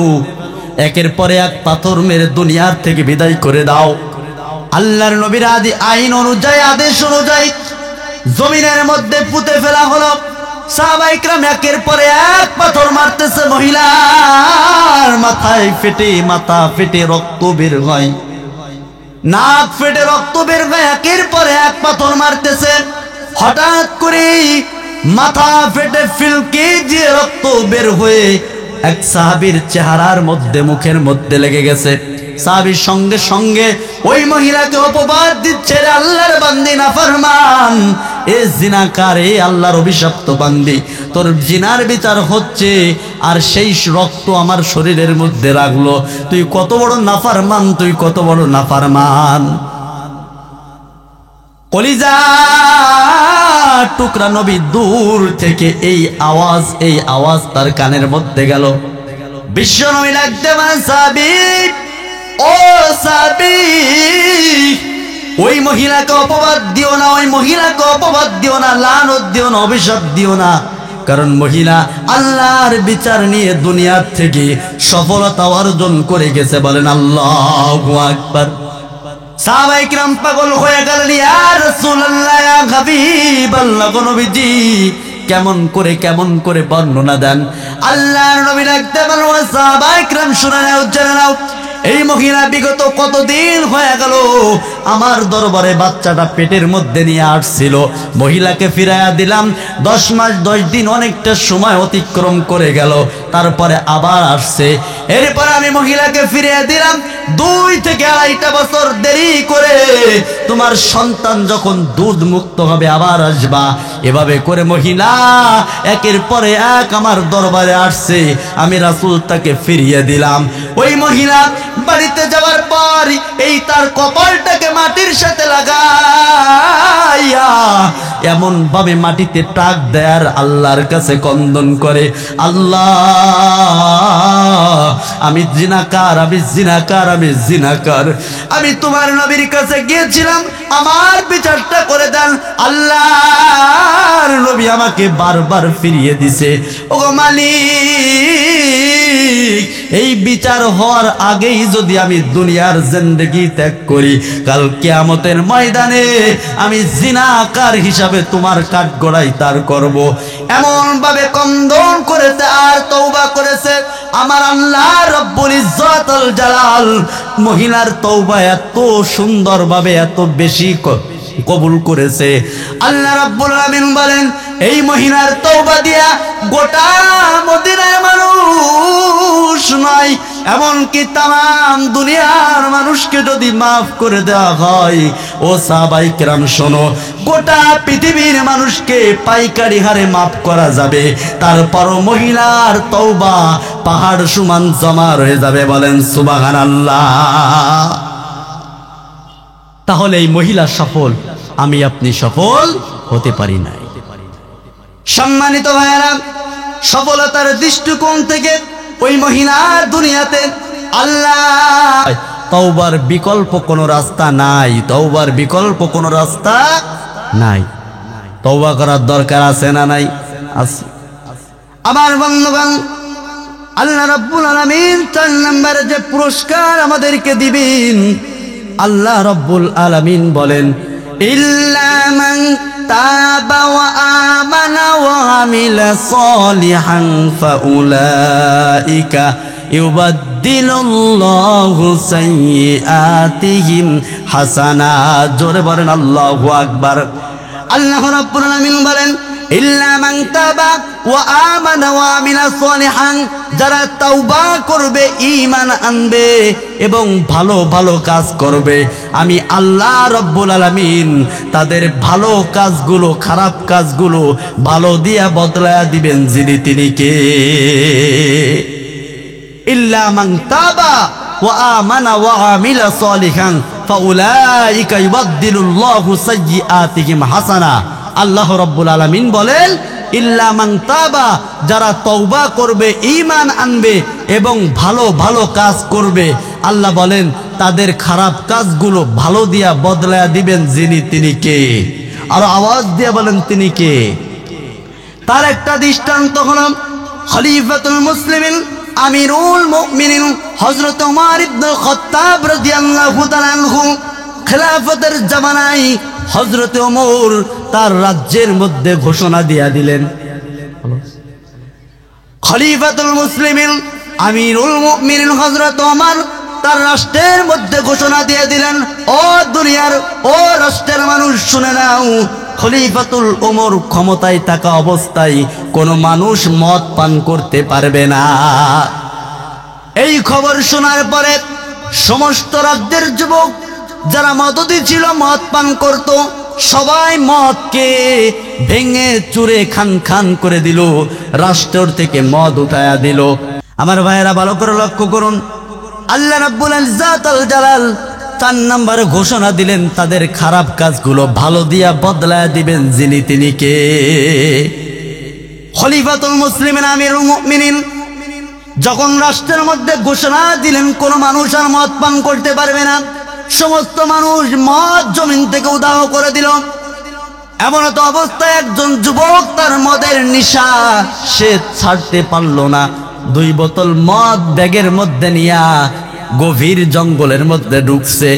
একের পরে এক পাথর মেরে দুনিয়ার থেকে বিদায় করে দাও। আল্লাহর নবীর আইন অনুযায়ী, আদেশ অনুযায়ী জমিনের মধ্যে পুঁতে ফেলা হলো। সাহাবায়ে কেরাম একের পরে এক পাথর মারতেছে, মহিলার মাথায় ফেটে, মাথা ফেটে রক্ত বের হয়, নাক ফেটে রক্ত বের হয়, একের পরে এক পাথর মারতেছে। হঠাৎ করে মাথা ফেটে ফিলকি দিয়ে রক্ত বের হয়ে এক সাহাবীর চেহারার মধ্যে, মুখের মধ্যে লেগে গেছে। সাহাবীর সঙ্গে সঙ্গে ওই মহিলাকে অপবাদ দিচ্ছে, আল্লাহর বান্দি নাফরমান, এ জিনাকার, এ আল্লাহর অভিশপ্ত বান্দি, তোর জিনার বিচার হচ্ছে আর সেই রক্ত আমার শরীরের মধ্যে লাগলো, তুই কত বড় নাফরমান, তুই কত বড় নাফরমান। কলিজা টুকরা নবী দূর থেকে এই আওয়াজ তার কানের মধ্যে গেল। বিশ্ব নবী ডাকতে বলেন, সাহাবী, ও সাহাবী, ওই মহিলাকে অপবাদ দিও না, ওই মহিলাকে অপবাদ দিও না, লানত দিও না, অভিশাপ দিও না, কারণ মহিলা আল্লাহর বিচার নিয়ে দুনিয়ার থেকে সফলতা অর্জন করে গেছে। বলেন আল্লাহু আকবার। সাহাবায়ে কিরাম পাগল হয়ে গেলেন, ইয়া রাসূলুল্লাহ, ইয়া হাবিবাল্লাহ, নবীজি কেমন করে বর্ণনা দেন। আল্লাহর নবী ডাকতে বলেন, সাহাবায়ে কিরাম শুনে নাও, জেনে নাও, এই মহিলা বিগত কতদিন হয়ে গেল আমার দরবারে বাচ্চাটা পেটের মধ্যে নিয়ে আসছিল, মহিলাকে ফিরাইয়া দিলাম, 10 মাস 10 দিন অনেকটা সময় অতিক্রম করে গেল, তারপরে আবার আসছে, এরপর আমি মহিলাকে ফিরিয়ে দিলাম, 2 থেকে 2.5 বছর দেরি করে তোমার সন্তান যখন দুধ মুক্ত হবে আবার আসবা। এভাবে করে মহিলা একের পরে এক আমার দরবারে আসছে, আমি রাসূল তাকে ফিরিয়ে দিলাম। ওই মহিলা বাড়িতে যাওয়ার পর এই তার কপালটাকে মাটির সাথে লাগাইয়া এমন ভাবে মাটিতে টাক দেয়ার আল্লাহর কাছে কন্দন করে, আল্লাহ, আমি জিনাকার, আমি জিনাকার, আমি জিনাকার, আমি তোমার নবীর কাছে গিয়েছিলাম, আমার বিচারটা করে দেন। আল্লাহর নবী আমাকে বারবার ফিরিয়ে দিছে। ও মালিক, এই বিচার হওয়ার আগেই যদি আমি দুনিয়ার জিন্দেগি ত্যাগ করি, কাল কিয়ামতের ময়দানে আমি জিনাকার হিসাবে তোমার কাঠগড়াই তার করব। এমন ভাবে কন্দন করেছে আর তওবা করেছে আমার আল্লাহ রব্বুল ইজ্জতুল জালাল। মহিলার তওবা এত সুন্দরভাবে, এত বেশি কবুল করেছে। আল্লাহ রাব্বুল আলামিন বলেন, এই মহিলার তওবা দিয়া গোটা মদিনার মানুষ নয়, এমনকি তাম দুনিয়ার মানুষকে যদি মাফ করে দেওয়া হয়, ও সাহাবায়ে কেরাম শোনো, গোটা পৃথিবীর মানুষকে পাইকারি হারে মাফ করা যাবে, তারপরও মহিলার তওবা পাহাড় সমান জমা রয়ে যাবে। বলেন সুবহানাল্লাহ। তাহলে এই মহিলা সফল, আমি আপনি সফল হতে পারি নাই। সম্মানিত ভাইয়েরা, সফলতার দৃষ্টিকোণ থেকে ওই মহিলা দুনিয়াতে আল্লাহ তওবার বিকল্প কোনো রাস্তা নাই, তওবার বিকল্প কোনো রাস্তা নাই। তওবা করার দরকার আছে না নাই? আছে। আমার বন্ধুগণ, আল্লাহ রাব্বুল আলামিন 4 নম্বরে যে পুরস্কার আমাদেরকে দিবেন, আল্লাহ রাব্বুল আলামিন বলেন, ইল্লা মান তাবা ওয়া আমানা ওয়া আমিলা সলিহান ফাউলাইকা ইউবাদদিলুল্লাহু সাইয়্যাতিহিম হাসানাত। জোরে বলেন আল্লাহু আকবার। আল্লাহ রাব্বুল আলামিন বলেন, ইল্লা মান তাবা ওয়া আমানা ওয়া আমিলা সলিহান, যারা তাওবা করবে, ঈমান আনবে এবং ভালো ভালো কাজ করবে, আমি আল্লাহ রাব্বুল আলামিন তাদের ভালো কাজগুলো, খারাপ কাজগুলো ভালো দিয়া বদলায়া দিবেন। যিনি তিনি কে? ইল্লা মান তাবা ওয়া আমানা ওয়া আমিলা সালিহান ফাউলাইকা ইউবাদদিলুল্লাহু সাইয়্যাতিহিম হাসানা। আল্লাহ রাব্বুল আলামিন বলেন, ইল্লা মান তাবা, যারা তওবা করবে, ঈমান আনবে এবং ভালো ভালো কাজ করবে, আল্লাহ বলেন তাদের খারাপ কাজগুলো ভালো দিয়া বদলায়া দিবেন যিনি, তিনি কে? আর আওয়াজ দিয়ে বলেন তিনি কে? তার একটা দৃষ্টান্ত হলো খলিফাতুল মুসলিমিন আমিরুল মুমিনিন হযরত ওমর ইবনে খাত্তাব রাদিয়াল্লাহু তাআলা আনহু। খেলাফতের জামানায় হযরত ওমর তার রাজ্যের মধ্যে ঘোষণা দিয়া দিলেন, খলিফাতুল মুসলিমিন আমিরুল মুমিনিন হযরত ওমর তার রাষ্ট্রের মধ্যে ঘোষণা দিয়ে দিলেন, ও দুনিয়ার, ও রাষ্ট্রের মানুষ শুনে নাও, খলিফাতুল ওমর ক্ষমতায় থাকা অবস্থায় কোনো মানুষ মদ পান করতে পারবে না। এই খবর শোনার পরে সমস্ত রাজ্যের যুবক যারা মদদি ছিল, মদ পান করত, সবাই মদকে ভেঙে চুরে খান খান করে দিল, রাষ্ট্র থেকে মদ উঠায়া দিল। আমার ভাইয়েরা ভালো করে লক্ষ্য করুন, আল্লাহ রাব্বুল ইজ্জাত আল জালাল 4 নম্বরে ঘোষণা দিলেন তাদের খারাপ কাজগুলো ভালো দিয়া বদলায়া দিবেন যিনি, তিনি কে? খলিফাতুল মুসলিমিন আমিরুল মুমিনিন যখন রাষ্ট্রের মধ্যে ঘোষণা দিলেন কোন মানুষ আর মদ পান করতে পারবে না, সমস্ত মানুষ মদ জমিন থেকে উধাও করে দিল। এমন তো অবস্থায় একজন যুবক তার মদের নেশা সে ছাড়তে পারল না, 2 বোতল মদ ব্যাগের মধ্যে নিয়া গভীর জঙ্গলের মধ্যে ঢুকছে,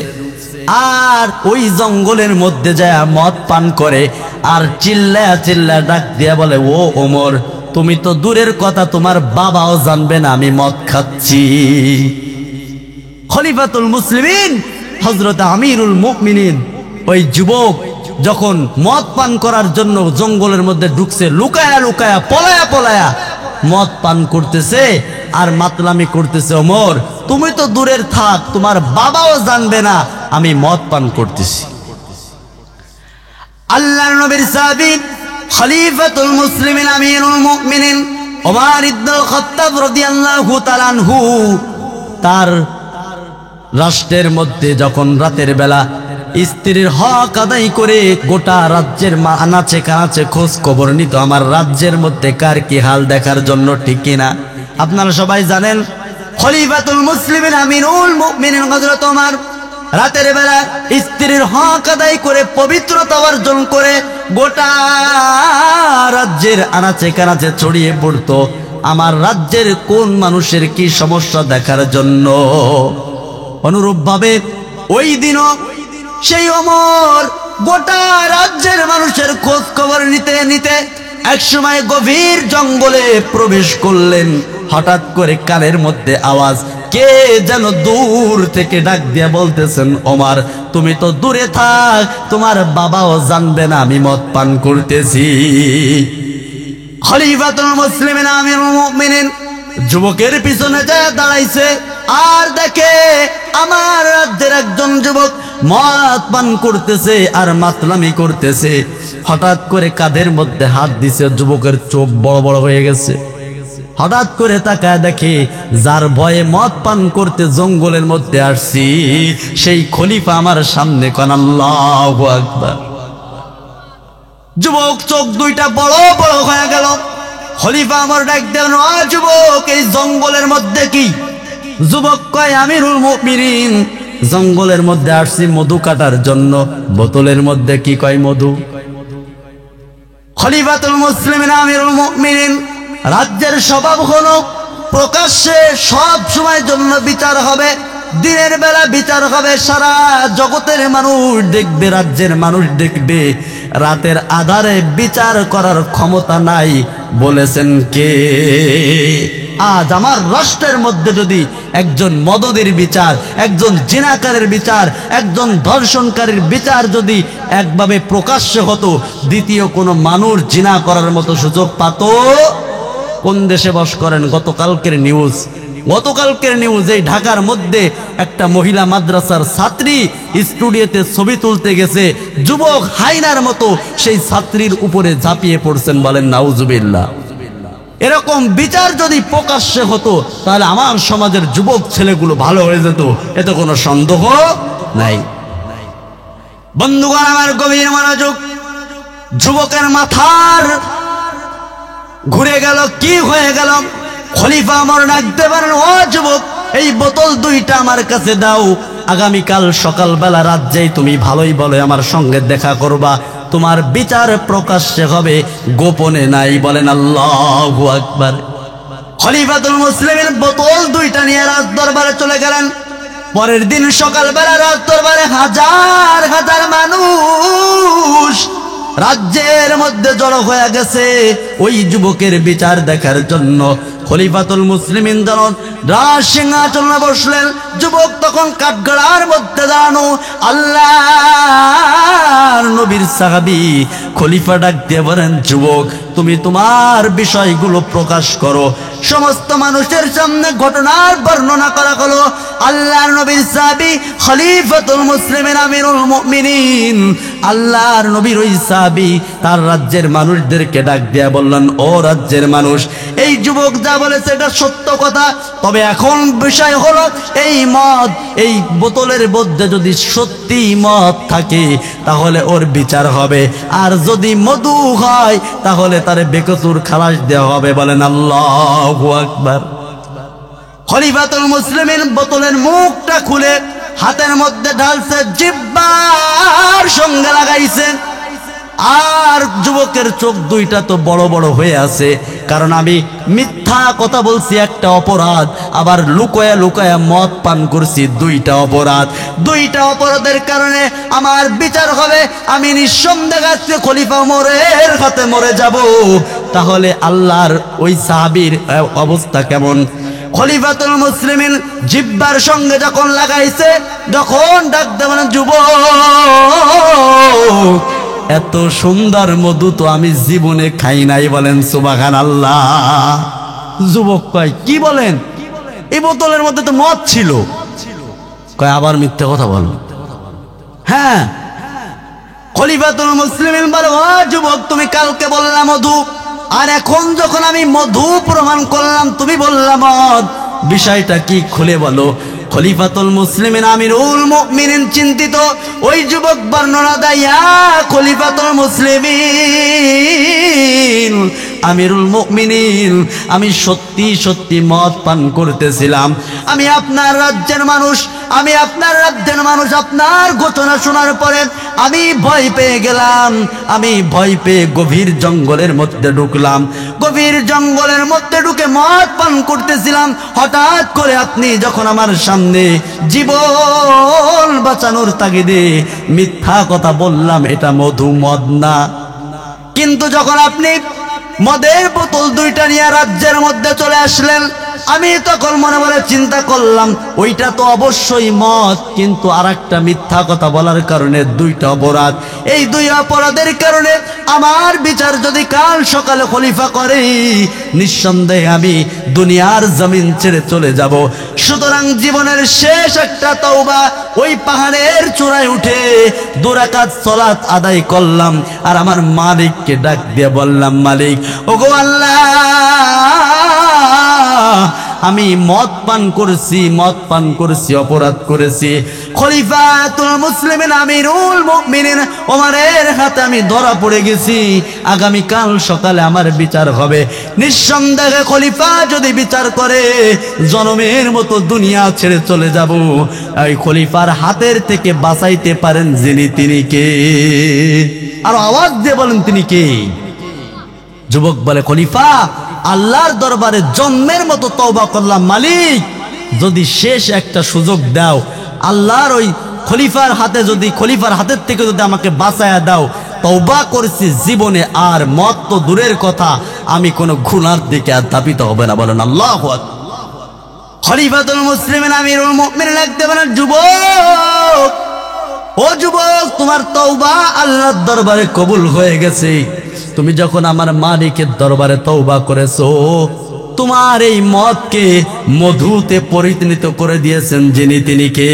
আর ওই জঙ্গলের মধ্যে যায় মদ পান করে, আর চিল্লায়া চিল্লায়া ডাক দিয়া বলে, ও ওমর, তুমি তো দূরের কথা তোমার বাবাও জানবে না আমি মদ খাচ্ছি। খলিফাতুল মুসলিমিন হযরত আমিরুল মুমিনিন ওই যুবক যখন মদ পান করার জন্য জঙ্গলের মধ্যে ঢুকছে, লুকায়া লুকায়া পলায়া পলায়া মদ পান করতেছে আর মাতলামি করতেছে, ওমর তুমি তো দূরের থাক, তোমার বাবাও জানবে না আমি মদ পান করতেছি। আল্লাহর নবীর সাহাবী খলিফাতুল মুসলিমিন আমিরুল মুমিনিন ওমর ইবনে খাত্তাব রাদিয়াল্লাহু তাআলা আনহু তার রাষ্ট্রের মধ্যে যখন রাতের বেলা স্ত্রীর হক আদায় করে গোটা রাজ্যের আনাচে কানাচে খোঁজ খবর নিত, আমার রাজ্যের মধ্যে কার কি হাল দেখার জন্য, ঠিক কিনা? আপনারা সবাই জানেন খলিফাতুল মুসলিমিন আমিরুল মুমিনিন হযরত ওমর রাতের বেলা স্ত্রীর হক আদায় করে পবিত্রতা অর্জন করে গোটা রাজ্যের আনাচে কানাচে ছড়িয়ে পড়তো আমার রাজ্যের কোন মানুষের কি সমস্যা দেখার জন্য। অনুরূপভাবে ওই দিনও সেই ওমর গোটা রাজ্যের মানুষের খোঁজ খবর নিতে নিতে একসময় গভীর জঙ্গলে প্রবেশ করলেন। হঠাৎ করে কানের মধ্যে আওয়াজ, কে যেন দূর থেকে ডাক দিয়ে বলতেছেন, ওমর তুমি তো দূরে থাক, তোমার বাবাও জানবে না আমি মদ পান করতেছি। খলিফাতুল মুসলিমিন আমিরুল মুমিনিন যুবকের পিছনে যায় দাঁড়াইছে, আর দেখে আমার রাজ্যের একজন যুবক মদ পান করতেছে আর মাতলামি করতেছে। হঠাৎ করে কাঁধের মধ্যে হাত দিছে, যুবকের চোখ বড় বড় হয়ে গেছে। হঠাৎ করে তাকায় দেখে যার ভয়ে মদ পান করতে জঙ্গলের মধ্যে আসছি সেই খলিফা আমার সামনে, কোন আল্লাহু আকবার। যুবক চোখ দুইটা বড় বড় হয়ে গেল। খলিফা আমার ডাক দেন, ও যুবক এই জঙ্গলের মধ্যে কি? যুবক কয়, আমিরুল মুমিনিন জঙ্গলের মধ্যে আসছি মধু কাটার জন্য। বোতলের মধ্যে কি? কয় মধু। খলিফাতুল মুসলিমিন আমিরুল মুমিনিন রাজ্যের স্বভাব হলো প্রকাশ্যে সব সময় জন্য বিচার হবে, দিনের বেলা বিচার হবে, সারা জগতের মানুষ দেখবে, রাজ্যের মানুষ দেখবে। রাতের আধারে বিচার করার ক্ষমতা নাই বলেছেন কে? আজ আমার রাষ্ট্রের মধ্যে যদি একজন মদদের বিচার, একজন জিনাকারের বিচার, একজন ধর্ষণকারীর বিচার যদি একভাবে প্রকাশ্যে হতো, দ্বিতীয় কোনো মানুষ জিনা করার মতো সুযোগ পাত? কোন দেশে বস করেন? গতকালকের নিউজ এই ঢাকার মধ্যে একটা মহিলা মাদ্রাসার ছাত্রী স্টুডিওতে ছবি তুলতে গেছে, যুবক হাইনার মতো সেই ছাত্রীর উপরে ঝাঁপিয়ে পড়ছেন। বলেন নাউজুবিল্লাহ। এরকম বিচার যদি প্রকাশ্যে হতো তাহলে আমার সমাজের যুবক ছেলেগুলো ভালো হয়ে যেত, এতে কোনো সন্দেহ নাই। বন্ধুগণ আমার গভীর মনোযোগ, যুবকের মাথার ঘুরে গেল, কি হয়ে গেল? খলিফা ওমর ডাকতে পারেন, ও যুবক, এই বোতল দুইটা আমার কাছে দাও, আগামীকাল সকালবেলা রাজ্যেই তুমি ভালোই বলে আমার সঙ্গে দেখা করবা, তোমার বিচার প্রকাশ্যে হবে, গোপনে নাই। বলেন আল্লাহু আকবার। খলিফাতুল মুসলিমিন বোতল দুইটা নিয়ে রাজ দরবারে চলে গেলেন। পরের দিন সকালবেলা রাজ দরবারে হাজার হাজার মানুষ রাজ্যের মধ্যে জড়ো হয়ে গেছে ওই যুবকের বিচার দেখার জন্য। খলিফাতুল মুসলিমিন যখন রাজ সিংহাসনে বসলেন, যুবক তখন কাঠগড়ার মধ্যে দাঁড়ানো। আল্লাহর নবীর সাহাবী খলিফা ডাক দিয়ে বলেন, যুবক, তুমি তোমার বিষয়গুলো প্রকাশ করো। সমস্ত মানুষের সামনে ঘটনার বর্ণনা করা হলো। আল্লাহর নবীর সাহাবী খলিফাতুল মুসলিমিন আমিরুল মুমিনিন, আল্লাহর নবীর ওই সাহাবী তার রাজ্যের মানুষদেরকে ডাক দিয়ে বললেন, ও রাজ্যের মানুষ, এই যুবক যা বলেছে এটা সত্য কথা, তবে এখন বিষয় হলো এই মদ, এই বোতলের মধ্যে যদি সত্যি মদ থাকে তাহলে ওর বিচার হবে, আর যদি মধু হয় তাহলে তারে বেকসুর খালাস দেওয়া হবে। বলেন আল্লাহু আকবার। খলিফাতুল মুসলিমিন বোতলের মুখটা খুলে হাতের মধ্যে ঢালছে, জিহ্বার সঙ্গে লাগাইছে, আর যুবকের চোখ দুইটা তো বড় বড় হয়ে আছে, কারণ আমি মিথ্যা কথা বলছি একটা অপরাধ, আবার লুকোয়া লুকোয়া মদ পান করছি দুইটা অপরাধ। দুইটা অপরাধের কারণে আমার বিচার হবে, আমি নিঃসন্দেহে আজকে খলিফা ওমরের হাতে মরে যাব। তাহলে আল্লাহর ওই সাহাবীর অবস্থা কেমন? খলিফাতুল মুসলিমিন জিহ্বার সঙ্গে যখন লাগাইছে, যখন ডাক দেবেন, যুবক, এত সুন্দর মধু তো আমি জীবনে খাই নাই। বলেন সুবহানাল্লাহ। যুবক কয়, কি বলেন? এই বোতলের মধ্যে তো মদ ছিল। কয়, আবার মিথ্যে কথা বলো। হ্যাঁ। খলিফাতুল মুসলিমিন বলে, ও যুবক, তুমি কালকে বললাম মধু, আর এখন যখন আমি মধু প্রমাণ করলাম তুমি বললাম মদ, বিষয়টা কি খুলে বলো। খলিফাতুল মুসলিমিন আমিরুল মুমিনিন চিন্তিত। ওই যুবক বর্ণনা দেয়, খলিফাতুল মুসলিমিন আমিরুল মুমিনিন, আমি সত্যি সত্যি মদ পান করতেছিলাম, আমি আপনার রাজ্যের মানুষ, আমি আপনার রাজ্যের মানুষ। আপনার ঘটনা শোনার পরে আমি ভয় পেয়ে গেলাম, আমি ভয় পেয়ে গভীর জঙ্গলের মধ্যে ঢুকলাম। গভীর জঙ্গলের মধ্যে ঢুকে মদ পান করতেছিলাম, হঠাৎ করে আপনি যখন আমার সামনে জীবন বাঁচানোর তাগিদে মিথ্যা কথা বললাম এটা মধু, মদ না। কিন্তু যখন আপনি মদের বোতল দুইটা নিয়ে রাজ্যের মধ্যে চলে আসলেন, আমি তখন মনে মনে চিন্তা করলাম ওইটা তো অবশ্যই মদ, কিন্তু আরেকটা মিথ্যা কথা বলার কারণে দুইটা অপরাধ। এই দুই অপরাধের কারণে আমার বিচার যদি কাল সকালে খলিফা করে, নিঃসন্দেহে আমি দুনিয়ার জমিন ছেড়ে চলে যাব। সুতরাং জীবনের শেষ একটা তওবা, ওই পাহাড়ের চূড়ায় উঠে 2 রাকাত সালাত আদায় করলাম, আর আমার মালিককে ডাক দিয়ে বললাম, মালিক, ওগো আল্লাহ, আমি মদ পান করেছি, অপরাধ করেছি। খলিফাতুল মুসলিমিন আমিরুল মুমিনিন ওমরের হাতে আমি ধরা পড়ে গেছি, আগামীকাল সকালে আমার বিচার হবে। নিঃসন্দেহে খলিফা যদি বিচার করে জনমের মতো দুনিয়া ছেড়ে চলে যাব। এই খলিফার হাতের থেকে বাঁচাইতে পারেন যিনি, তিনি কে? আর আওয়াজ দিয়ে বলেন, তিনি কে? যুবক বলে, খলিফা, আল্লাহর দরবারে জন্মের মতো তওবা করলাম, মালিক যদি শেষ একটা সুযোগ দাও, আল্লাহর ওই খলিফার হাতের থেকে যদি আমাকে বাঁচায়া দাও, তওবা করেছি জীবনে আর মত তো দূরের কথা, আমি কোনো গুনার দিকে আর ধাবিত হবে না। বলেন আল্লাহু আকবার। খলিফাতুল মুসলিমিন আমিরুল মুমিনিন লাগতে বলেন, যুবক, ও যুবক, তোমার তওবা আল্লাহর দরবারে কবুল হয়ে গেছে। তুমি যখন আমার মালিকের দরবারে তওবা করেছো, তোমার এই মদকে মধুতে পরিণত করে দিয়েছেন যিনি, তিনি কে?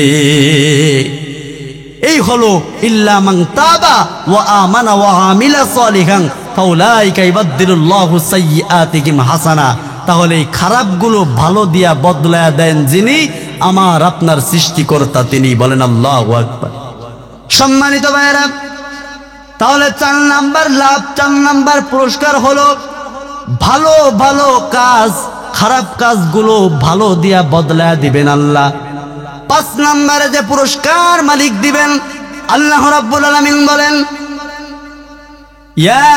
এই হলো ইল্লা মান তাবা ওয়া আমানা ওয়া আমিলা সালিহান ফাউলাইকা ইবাদদিলুল্লাহু সাইয়্যাতিহিম হাসানা, তাহলে এই খারাপগুলো ভালো দিয়া বদলায়া দেন যিনি, আমার আপনার সৃষ্টিকর্তা তিনি। বলেন আল্লাহু আকবার। সম্মানিত ভাইরা, তাহলে 4 নাম্বার লাভ, 4 নাম্বার পুরস্কার হলো ভালো ভালো কাজ, খারাপ কাজগুলো ভালো দিয়া বদলায়া দিবেন আল্লাহ। 5 নম্বরে যে পুরস্কার মালিক দিবেন, আল্লাহ রাব্বুল আলামিন বলেন, ইয়া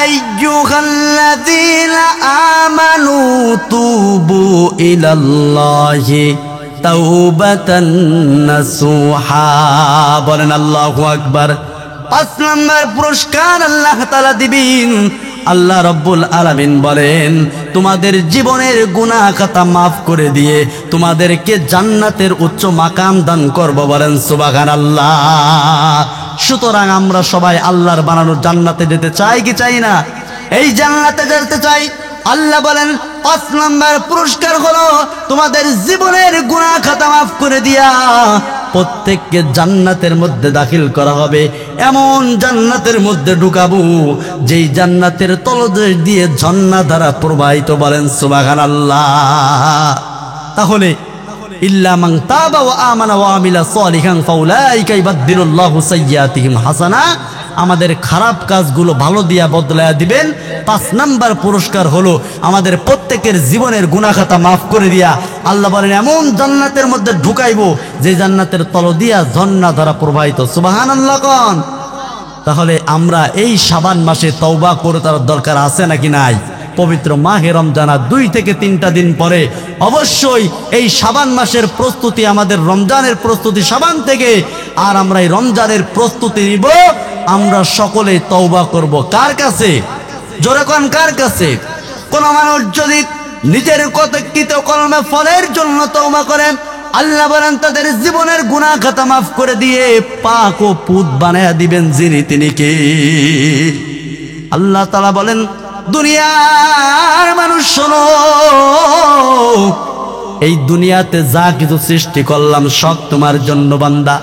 আইয়ুহাল্লাযীনা আমানু তুবু ইলাল্লাহি তাওবাতান নাসুহা। বলেন আল্লাহু আকবার। 5 নম্বর পুরস্কার আল্লাহ তাআলা দিবেন। আল্লাহ রাব্বুল আলামিন বলেন, তোমাদের জীবনের গুনাহ খাতা মাফ করে দিয়ে তোমাদেরকে জান্নাতের উচ্চ মাকাম দান করব। বলেন সুবহানাল্লাহ। সুতরাং আমরা সবাই আল্লাহর বানানো জান্নাতে যেতে চাই কি চাই না? এই জান্নাতে যেতে চাই। আল্লাহ বলেন 5 নম্বর পুরস্কার হলো তোমাদের জীবনের গুনাহ খাতা মাফ করে দিয়া প্রত্যেককে জান্নাতের মধ্যে দাখিল করা হবে। এমন জান্নাতের মধ্যে ঢুকাবো যেই জান্নাতের তলদেশ দিয়ে ঝর্ণা ধারা প্রবাহিত। বলেন সুবহানাল্লাহ। তাহলে ইল্লা মান তাবা ওয়া আমানা ওয়া আমিলা সালিহান ফাউলাইকা ইবাদদিলুল্লাহু সাইয়্যাতিহিম হাসানা, আমাদের খারাপ কাজগুলো ভালো দিয়া বদলায়া দিবেন। 5 নাম্বার পুরস্কার হলো আমাদের প্রত্যেকের জীবনের গুনাহ খাতা মাফ করে দিয়া আল্লাহ বলেন এমন জান্নাতের মধ্যে ঢুকাইবো যে জান্নাতের তল দিয়া ঝর্ণা ধারা প্রবাহিত। সুবহানাল্লাহ কোন। তাহলে আমরা এই শাবান মাসে তওবা করার দরকার আছে নাকি নাই? পবিত্র মাহে রমজান 2 থেকে 3টা দিন পরে অবশ্যই এই শাবান মাসের প্রস্তুতি, আমাদের রমজানের প্রস্তুতি শাবান থেকে। আর আমরা এই রমজানের প্রস্তুতি নিব, আমরা সকলে তওবা করব। কার কাছে? জোরে কোন কার কাছে? কোন মানুষ যদি নিজের কতকৃত কলমে ফলের জন্য তওবা করেন, আল্লাহ বলেন তাদের জীবনের গুনাহ খাতা মাফ করে দিয়ে পাক ও পুত বানায়া দিবেন যিনি, তিনি কে? আল্লাহ তাআলা বলেন, দুনিয়ার মানুষ শোনো, এই দুনিয়াতে যা কিছু সৃষ্টি করলাম সব তোমার জন্য বান্দা।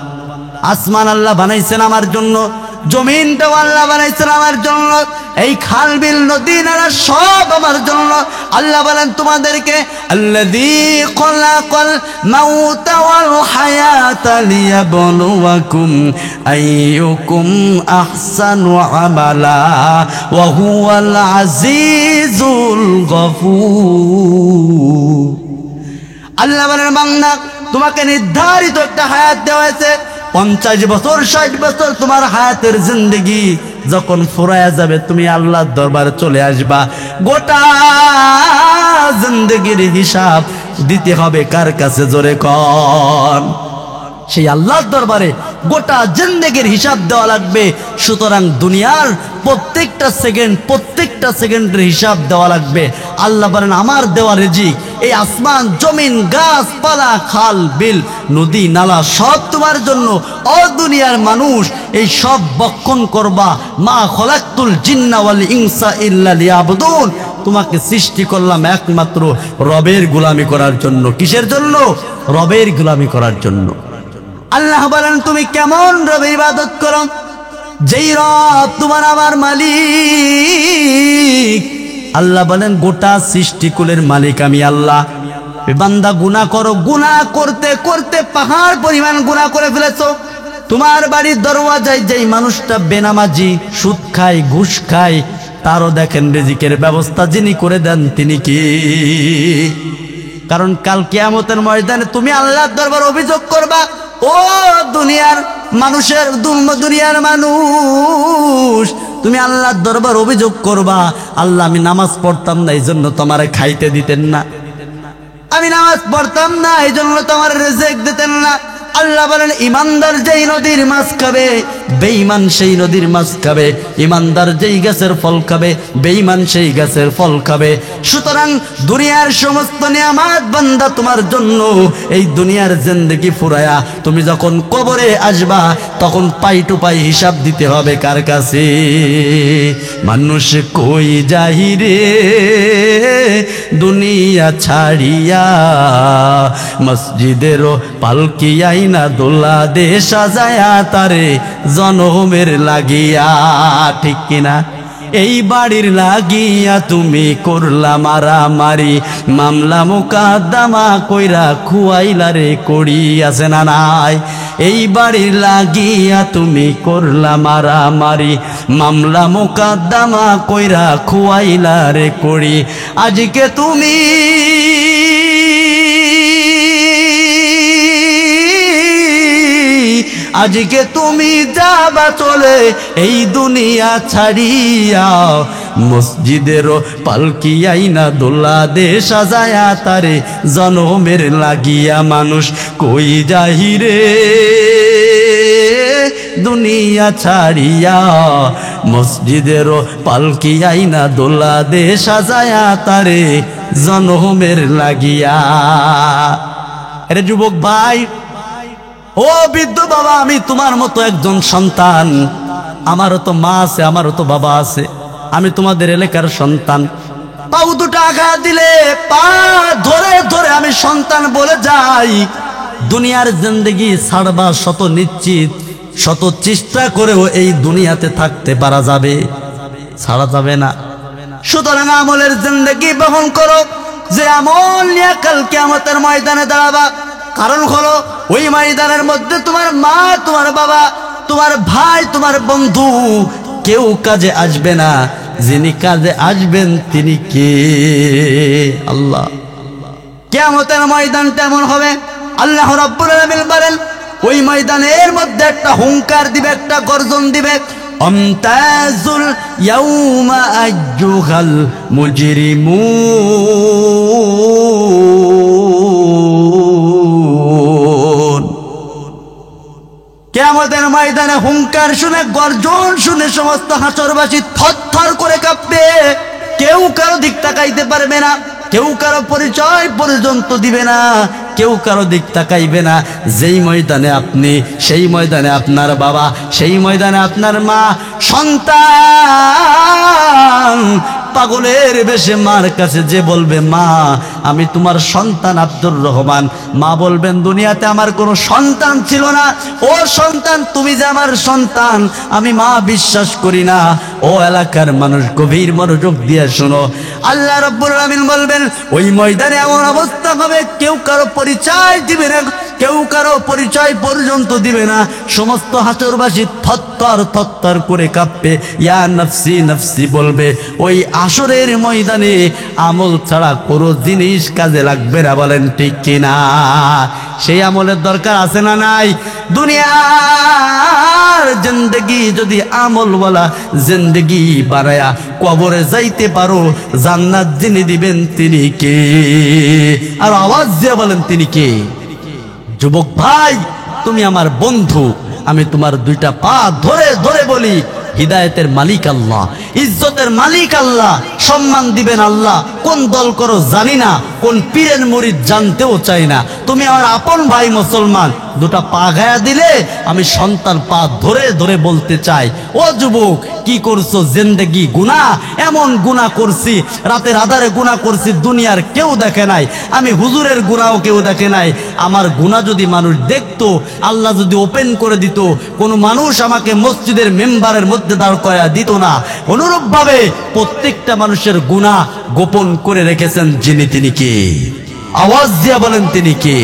আসমান আল্লাহ বানাইছেন আমার জন্য, জমিনটাও আল্লাহ বানাইছেন আমার জন্য, এই খাল বিল নদী নালা সব আমার জন্য। আল্লাহ বলেন তোমাদেরকে, আল্লাযী খালাকাল মাউতা ওয়াল হায়াতা লিয়াবলুয়াকুম আইয়ুকুম আহসানু আমালা ওয়া হুয়াল আজিজুল গফুর। আল্লাহ বলেন বান্দা, তোমাকে নির্ধারিত একটা হায়াত দেওয়া হয়েছে। 50 বছর 60 বছর তোমার হায়াতের জিন্দেগি যখন ফুরায়া যাবে, তুমি আল্লাহর দরবারে চলে আসবা। গোটা জিন্দেগির হিসাব দিতে হবে কার কাছে? জোরে কোন। সেই আল্লাহর দরবারে গোটা জিন্দেগির হিসাব দেওয়া লাগবে। সুতরাং দুনিয়ার প্রত্যেকটা সেকেন্ডের হিসাব দেওয়া লাগবে। আল্লাহ বলেন আমার দেওয়া রিজিক, এই আসমান জমিন গাছপালা খাল বিল নদী নালা সব তোমার জন্য। ও দুনিয়ার মানুষ, এই সব বক্ষণ করবা। মা খলাকতুল জিন্না ওয়াল ইনসা ইল্লা লিয়াবুদুন, তোমাকে সৃষ্টি করলাম একমাত্র রবের গোলামি করার জন্য। কিসের জন্য? রবের গোলামি করার জন্য। আল্লাহ বলেন তুমি কেমন রবের ইবাদত করো? যেই রব তোমার আমার মালিক। আল্লাহ বলেন গোটা সৃষ্টিকুলের মালিক আমি আল্লাহ। বান্দা গুনাহ করো, গুনাহ করতে করতে পাহাড় পরিমাণ গুনাহ করে ফেলেছো। তোমার বাড়ির দরওয়াজায় যেই মানুষটা বেনামাজি, সুদ খায়, ঘুষ খায়, তারও দেখেন রিজিকের ব্যবস্থা যিনি করে দেন তিনি কি? কারণ কাল কিয়ামতের ময়দানে তুমি আল্লাহর দরবারে অভিযোগ করবা, ও দুনিয়ার মানুষ, তুমি আল্লাহর দরবার অভিযোগ করবা, আল্লাহ আমি নামাজ পড়তাম না এই জন্য তোমারে খাইতে দিতেন না, আমি নামাজ পড়তাম না এই জন্য তোমার রিজিক দিতেন না। আল্লাহ বলেন ইমানদার যেই নদীর মাছ খাবে, বেঈমান সেই নদীর মাছ খাবে। ইমানদার যেই গাছের ফল খাবে, বেঈমান সেই গাছের ফল খাবে। সুতরাং দুনিয়ার সমস্ত নিয়ামত বান্দা তোমার জন্য। এই দুনিয়ার জিন্দেগি ফুরায়া তুমি যখন কবরে আসবা, তখন পাই টু পাই হিসাব দিতে হবে কার কাছে? মানুষ কই যাই রে দুনিয়া ছাড়িয়া, মসজিদেরও পালকি আইনা দোলা দে সাজায়া তারে জনমের লাগিয়া। ঠিক কিনা? এই বাড়ির লাগিয়া তুমি করলা মারামারি, মামলা মোকদ্দমা কইরা খুয়াইলা রে করি, আছে না নাই? এই বাড়ির লাগিয়া তুমি করলা মারামারি, মামলা মোকদ্দমা কইরা খুয়াইলা রে করি। আজকে তুমি আজকে তুমি যাবা চলে এই দুনিয়া ছাড়িয়া, মসজিদেরও পালকি আইনা দোলা দে সাজায়া তারে জনমের লাগিয়া, মানুষ কই যাহি রে দুনিয়া ছাড়িয়া, মসজিদেরও পালকি আইনা দোলা দে সাজায়া তারে জনমের লাগিয়া। আরে যুবক ভাই, ও বৃদ্ধ বাবা, আমি তোমার মতো একজন সন্তান, আমারও তো মা আছে, আমারও তো বাবা আছে, আমি তোমাদের এলাকার সন্তান। পাও দুটো আঘাত দিলে পা ধরে ধরে আমি সন্তান বলে যাই। দুনিয়ার জিন্দেগি ছাড়বা শত নিশ্চিত, শত চেষ্টা করেও এই দুনিয়াতে থাকতে পারা যাবে, ছাড়া যাবে না। সুতরাং আমলের জিন্দেগি বহন করো, যে আমল নিয়ে কাল কিয়ামতের ময়দানে দাঁড়াবা। কারণ হলো ওই ময়দানের মধ্যে তোমার মা, তোমার বাবা, তোমার ভাই, তোমার বন্ধু কেউ কাজে আসবে না। যিনি কাজে আসবেন তিনি কে? আল্লাহ। কিয়ামতের ময়দানটা এমন হবে, আল্লাহ রাব্বুল আলামিন বলেন ওই ময়দানের মধ্যে একটা হুঙ্কার দিবে, একটা গর্জন দিবে, আমতাজুল ইয়াউমা আইয়ুহাল মুজরিমুন। কিয়ামতের ময়দানে হুঙ্কার শুনে, গর্জন শুনে সমস্ত হাসরবাসী থরথর করে কাঁপবে। কেউ কারো দিক তাকাইতে পারবে না, কেউ কারো পরিচয় পর্যন্ত দিবে না, কেউ কারো দিক তাকাইবে না। যেই ময়দানে আপনি, সেই ময়দানে আপনার বাবা, সেই ময়দানে আপনার মা, সন্তান পাগলের বেশে মার কাছে যে বলবে, মা আমি তোমার সন্তান আব্দুর রহমান, মা বলবেন দুনিয়াতে আমার কোনো সন্তান ছিল না, ও সন্তান তুমি যে আমার সন্তান আমি মা বিশ্বাস করি না। ও এলাকার মানুষ গভীর মনোযোগ দিয়ে শোনো, আল্লাহ রাব্বুল আলামিন বলবেন ওই ময়দানে এমন অবস্থা হবে, কেউ কারো পরিচয় দিবে না, কেউ কারো পরিচয় পর্যন্ত দিবে না। সমস্ত হাসরবাসী থরথর থরথর করে কাঁপবে, ইয়া নফসি নফসি বলবে। ওই আসরের ময়দানে আমল ছাড়া কোনো জিনিস কাজে লাগবে না, বলেন ঠিক কিনা? সেই আমলের দরকার আছে না নাই? দুনিয়ার জিন্দেগি যদি আমলওয়ালা জিন্দেগি বানায়া কবরে যাইতে পারো, জান্নাত যিনি দিবেন তিনি কে? আর আওয়াজ দিয়ে বলেন তিনি কে? যুবক ভাই, তুমি আমার বন্ধু, আমি তোমার দুইটা পা ধরে ধরে বলি, হিদায়েতের মালিক আল্লাহ, ইজ্জতের মালিক আল্লাহ, সম্মান দিবেন আল্লাহ। কোন দল করো জানি না, কোন পীরের মুরিদ জানতেও চাই না, তুমি আমার আপন ভাই মুসলমান। দুটা পা গায়া দিলে আমি সন্তান পা ধরে ধরে বলতে চাই, ও যুবক কি করছো? জিন্দেগি গুনাহ, এমন গুনাহ করছি, রাতের আধারে গুনাহ করছি, দুনিয়ার কেউ দেখে নাই, আমি হুজুরের গুনাহও কেউ দেখে নাই। আমার গুনাহ যদি মানুষ দেখতো, আল্লাহ যদি ওপেন করে দিত, কোনো মানুষ আমাকে মসজিদের মেম্বারের মধ্যে দাঁড় করায়া দিত না। অনুরূপভাবে প্রত্যেকটা মানুষের গুনাহ গোপন করে রেখেছেন যিনি, তিনি কে? আওয়াজ দিয়া বলেন তিনি কে?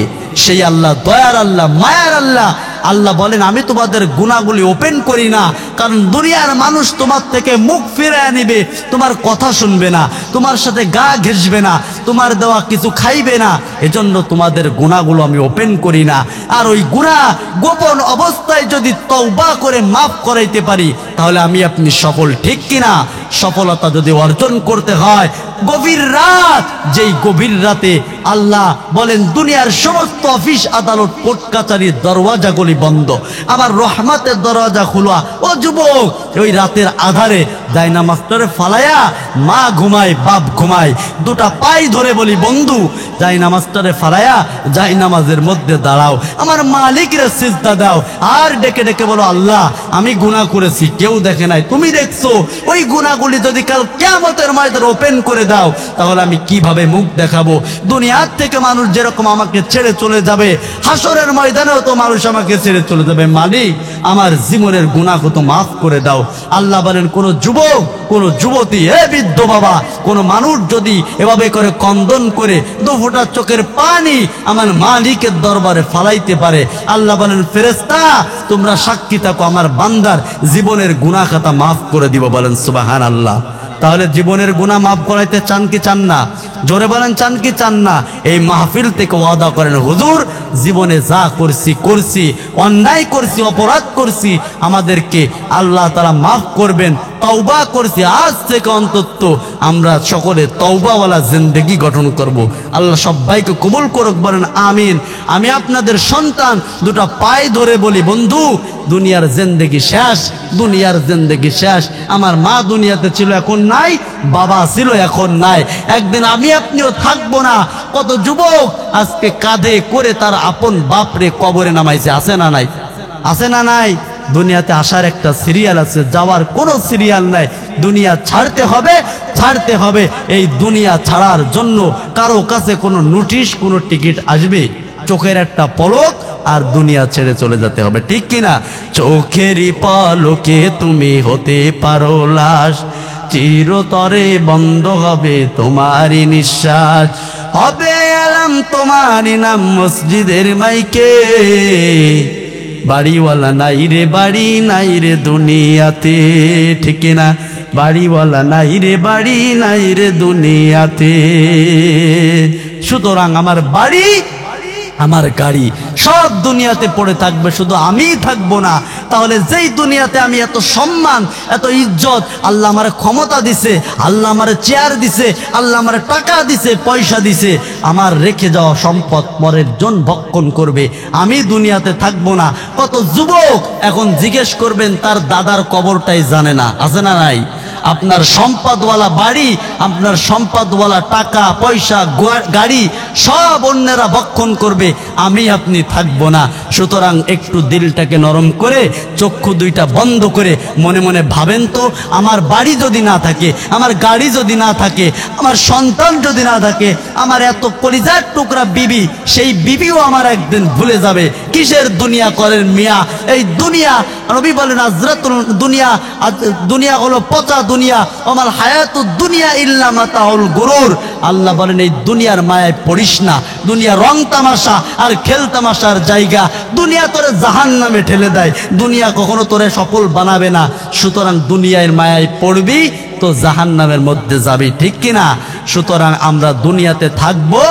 সেই আল্লাহ দয়ার আল্লাহ, মায়ার আল্লাহ। আল্লাহ বলেন আমি তোমাদের গুনাহগুলি ওপেন করি না, কারণ দুনিয়ার মানুষ তোমার থেকে মুখ ফিরিয়ে নিবে, তোমার কথা শুনবে না, তোমার সাথে গা ঘেঁষবে না, তোমার দেওয়া কিছু খাইবে না। এজন্য তোমাদের গুনাহগুলো আমি ওপেন করি না। আর ওই গুনাহ গোপন অবস্থায় যদি তওবা করে মাফ করাইতে পারি, তাহলে আমি আপনি সফল, ঠিক কিনা? সফলতা যদি অর্জন করতে হয়, গভীর রাত, যেই গভীর রাতে আল্লাহ বলেন দুনিয়ার সমস্ত অফিস আদালত কোর্ট কাচারির দরওয়াজাগুলি বন্ধ, আমার রহমতের দরওয়াজা খোলা। ও যুবক, ওই রাতের আধারে জায়নামাজটারে ফালায়া মা ঘুমায়, বাপ ঘুমায়, দুটা পাই ধরে বলি, বন্ধু জায়নামাজটারে ফালায়া জায়নামাজের মধ্যে দাঁড়াও, আমার মালিকের সিজদা দাও, আর ডেকে ডেকে বলো, আল্লাহ আমি গুনাহ করেছি, কেউ দেখে নাই, তুমি দেখছো। ওই গুনাহ গুনাহগুলি যদি কাল কিয়ামতের ময়দানে ওপেন করে দাও, তাহলে আমি কিভাবে মুখ দেখাবো? দুনিয়ার থেকে মানুষ যেরকম আমাকে ছেড়ে চলে যাবে, হাসরের ময়দানেও তো মানুষ আমাকে ছেড়ে চলে যাবে। মালিক, আমার জীবনের গুনাহ তো মাফ করে দাও। আল্লাহ বলেন, কোন যুবক, কোন যুবতী, বৃদ্ধ বাবা, কোন মানুষ যদি এভাবে করে কন্দন করে দু ফোঁটা চোখের পানি আমার মালিকের দরবারে ফালাইতে পারে, আল্লাহ বলেন, ফেরেশতা তোমরা সাক্ষী থাকো, আমার বান্দার জীবনের গুনাহ খাতা মাফ করে দিব। বলেন সুবহানাল্লাহ। তাহলে জীবনের গুনাহ মাফ করাইতে চান কি চান না? জোরে বলেন, চান কি চান না? এই মাহফিল থেকে ওয়াদা করেন, হুজুর জীবনে যা করছি, অন্যায় করছি, অপরাধ করছি, আমাদেরকে আল্লাহ তাআলা মাফ করবেন। তওবা করছি, আজ থেকে অন্তত আমরা সকলে তওবাওয়ালা জিন্দেগি গঠন করব। আল্লাহ সবাইকে কবুল করুক, বলেন আমিন। আমি আপনাদের সন্তান দুটো পায়ে ধরে বলি, বন্ধু দুনিয়ার জিন্দেগি শেষ, দুনিয়ার জিন্দেগি শেষ। আমার মা দুনিয়াতে ছিল, এখন নাই, বাবা ছিল, এখন নাই, একদিন আমি আপনিও থাকবো না। কত যুবক আজকে কাঁধে করে তার আপন বাপরে কবরে নামাইছে, আছে না নাই? আছে না নাই? দুনিয়াতে আসার একটা সিরিয়াল আছে, যাওয়ার কোনো সিরিয়াল নাই। দুনিয়া ছাড়তে হবে, ছাড়তে হবে। এই দুনিয়া ছাড়ার জন্য কারো কাছে কোনো নোটিশ, কোনো টিকিট আসবে? চোখের একটা পলক আর দুনিয়া ছেড়ে চলে যেতে হবে, ঠিক কিনা? চোখেরই পলকে তুমি হতে পারো লাশ, চিরতরে বন্ধ হবে তোমারই নিঃশ্বাস, হবে আলাম তোমারই নাম মসজিদের মাইকে, বাড়িওয়ালা নাই রে, বাড়ি নাই রে দুনিয়াতে, ঠিক না? বাড়িওয়ালা নাই রে, বাড়ি নাই রে দুনিয়াতে। সুতরাং আমার বাড়ি, আমার গাড়ি সব দুনিয়াতে পড়ে থাকবে, শুধু আমিই থাকবো না। তাহলে যেই দুনিয়াতে আমি এত সম্মান, এত ইজ্জত, আল্লাহ আমার ক্ষমতা দিছে, আল্লাহ আমার চেয়ার দিছে, আল্লাহ আমার টাকা দিছে, পয়সা দিছে, আমার রেখে যাওয়া সম্পদ পরের জন ভক্ষণ করবে, আমি দুনিয়াতে থাকবো না। কত যুবক এখন জিজ্ঞেস করবেন তার দাদার কবরটাই জানে না, আছে না নাই? আপনার সম্পদওয়ালা বাড়ি, আপনার সম্পদওয়ালা টাকা পয়সা গাড়ি সব অন্যেরা ভক্ষণ করবে, আমি আপনি থাকবো না। সুতরাং একটু দিলটাকে নরম করে, চক্ষু দুইটা বন্ধ করে মনে মনে ভাবেন তো, আমার বাড়ি যদি না থাকে, আমার গাড়ি যদি না থাকে, আমার সন্তান যদি না থাকে, আমার এত কলিজার টুকরা বিবি, সেই বিবিও আমার একদিন ভুলে যাবে। কিসের দুনিয়া করেন মিয়া? এই দুনিয়া, নবী বলেন আজরাতুল দুনিয়া, দুনিয়া হলো পচা দুনিয়া, আমার হায়াতুদ দুনিয়া ইল্লা মাতাউল গুরুর। আল্লাহ বলেন এই দুনিয়ার মায়ায় পড়িস না, দুনিয়া রং তামাশা আর খেল তামাশার জায়গা, দুনিয়া তোরে জাহান্নামে ঠেলে দেয়, দুনিয়া কখনো তোরে সফল বানাবে না। সুতরাং দুনিয়ার মায়ায় পড়বি তো জাহান্নামের মধ্যে যাবি, ঠিক কিনা? সুতরাং আমরা দুনিয়াতে থাকবো,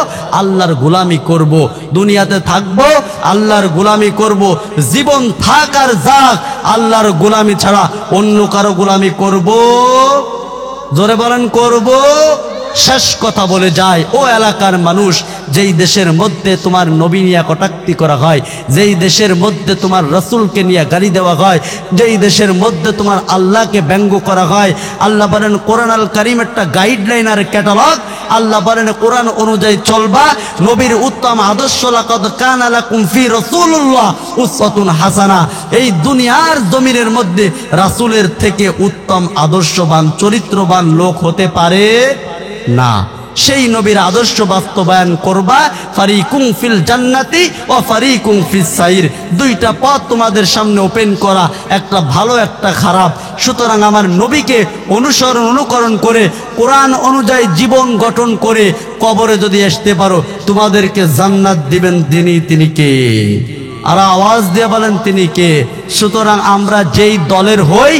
আল্লাহর গোলামি করব, দুনিয়াতে থাকবো, আল্লাহর গোলামি করব। জীবন থাক আর যাক, আল্লাহর গোলামি ছাড়া অন্য কারো গোলামি করব? জোরে বলেন, করব? শেষ কথা বলে যায়, ও এলাকার মানুষ, যেই দেশের মধ্যে তোমার নবী নিয়ে কটাক্তি করা হয়, যেই দেশের মধ্যে তোমার রসুলকে নিয়ে গালি দেওয়া হয়, যেই দেশের মধ্যে তোমার আল্লাহকে ব্যঙ্গ করা হয়, আল্লাহ বলেন কোরআন আল কারীম একটা গাইডলাইন আর ক্যাটালগ। আল্লাহ বলেন কোরআন অনুযায়ী চলবা, নবীর উত্তম আদর্শ, লাকাদ কানা লাকুম ফি রাসূলিল্লাহ উসওয়াতুন হাসানা। এই দুনিয়ার জমিনের মধ্যে রাসূলের থেকে উত্তম আদর্শবান চরিত্রবান লোক হতে পারে না। সেই নবীর আদর্শ বাস্তবায়ন করবা। ফারিকুম ফিল জান্নাতি ওয়া ফারিকুম ফিস সাইর, দুইটা পথ তোমাদের সামনে ওপেন করা, একটা ভালো একটা খারাপ। সুতরাং আমার নবীকে অনুকরণ করে কোরআন অনুযায়ী জীবন গঠন করে কবরে যদি আসতে পারো, তোমাদেরকে জান্নাত দিবেন তিনি কে? আর আওয়াজ দিয়ে বলেন তিনি কে? সুতরাং আমরা যেই দলের হই,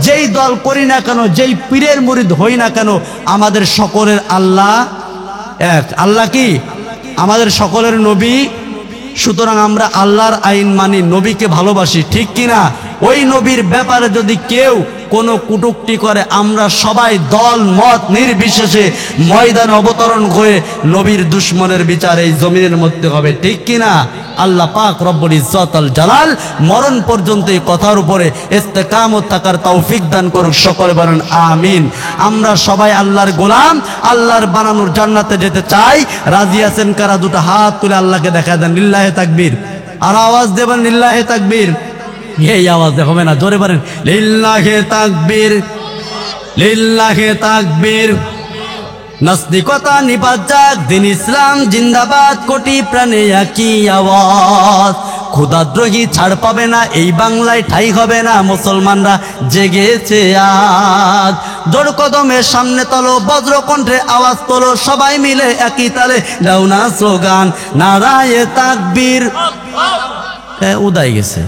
যেই দল করি না কেন, যেই পীরের মুরিদ হই না কেন, আমাদের সকলের আল্লাহ এক। আল্লাহ কি? আমাদের সকলের নবী। সুতরাং আমরা আল্লাহর আইন মানি, নবীকে ভালোবাসি, ঠিক কিনা? ওই নবীর ব্যাপারে যদি কেউ কোনো কটূক্তি করে, আমরা সবাই দল মত নির্বিশেষে ময়দানে অবতরণ করে নবীর দুশ্মনের বিচার এই জমিনের মধ্যে হবে, ঠিক কিনা? আল্লাহ পাক রব্বুল ইজ্জত আল জালাল মরণ পর্যন্ত এই কথার উপরে ইস্তেকামত থাকার তৌফিক দান করুক, সকলে বলেন আমিন। আমরা সবাই আল্লাহর গোলাম, আল্লাহর বানানোর জান্নাতে যেতে চাই। রাজি আছেন কারা? দুটো হাত তুলে আল্লাহকে দেখা দেন, লিল্লাহে তাকবীর। আর আওয়াজ দেবেন লিল্লাহে তাকবীর। এই আওয়াজে হবে না, জোরে বলেন লিল্লাহে তাকবীর, লিল্লাহে তাকবীর। নাস্তিকতা নিপাত যাক, দিন ইসলাম জিন্দাবাদ, কোটি প্রাণে একই আওয়াজ। খোদাদ্রোহী ছাড় পাবে না, এই বাংলায় ঠাই হবে না, মুসলমানরা জেগেছে আজ। জোর কদমের সামনে তলো, বজ্র কণ্ঠে আওয়াজ তোলো, সবাই মিলে একই তালে দাও না স্লোগান নারায়ে তাকবীর। উদাই গেছে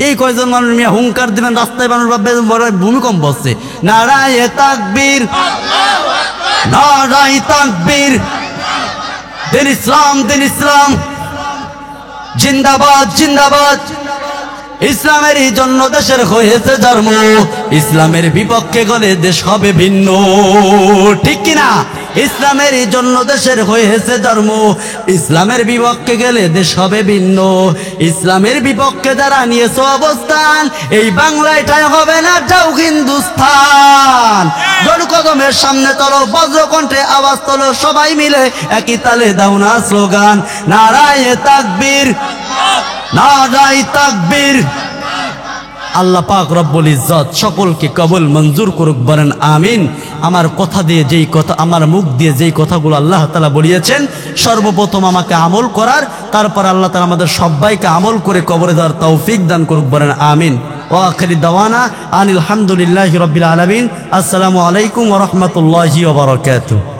এই কয়জন মানুষ মিয়া হুঙ্কার দিবেন, রাস্তায় মানুষ ভাববে ভূমিকম্প হচ্ছে। নারায়ে তাকবীর, নারায়ে তাকবীর, দিন ইসলাম, দিন ইসলাম জিন্দাবাদ, জিন্দাবাদ। ইসলামেরই জন্য দেশের হয়েছে জন্ম, ইসলামের বিপক্ষে গেলে দেশ হবে ভিন্ন, ঠিক কিনা? ইসলামেরই জন্য দেশের হয়েছে জন্ম, ইসলামের বিপক্ষে গেলে দেশ হবে ভিন্ন। ইসলামের বিপক্ষে যারা নিয়েছে অবস্থান, এই বাংলায় ঠাই হবে না, যাও হিন্দুস্তান। জোর কদমের সামনে চলো, বজ্রকণ্ঠে আওয়াজ তোলো, সবাই মিলে একই তালে দাও না স্লোগান নারায়ে তাকবীর, নারায়ে তাকবীর। আল্লাহ পাক রব্বুল ইজ্জত সকলকে কবুল মঞ্জুর করুক, বলেন আমিন। আমার কথা দিয়ে যেই কথা, আমার মুখ দিয়ে যেই কথাগুলো আল্লাহ তাআলা বলিয়েছেন, সর্বপ্রথম আমাকে আমল করার, তারপর আল্লাহ তাআলা আমাদের সবাইকে আমল করে কবরে দেওয়ার তৌফিক দান করুক, বলেন আমিন। ওয়া আখিরু দাওয়ানা আনিল হামদুলিল্লাহি রাব্বিল আলামিন। আসসালামু আলাইকুম ওয়া রাহমাতুল্লাহি ওয়া বারাকাতুহু।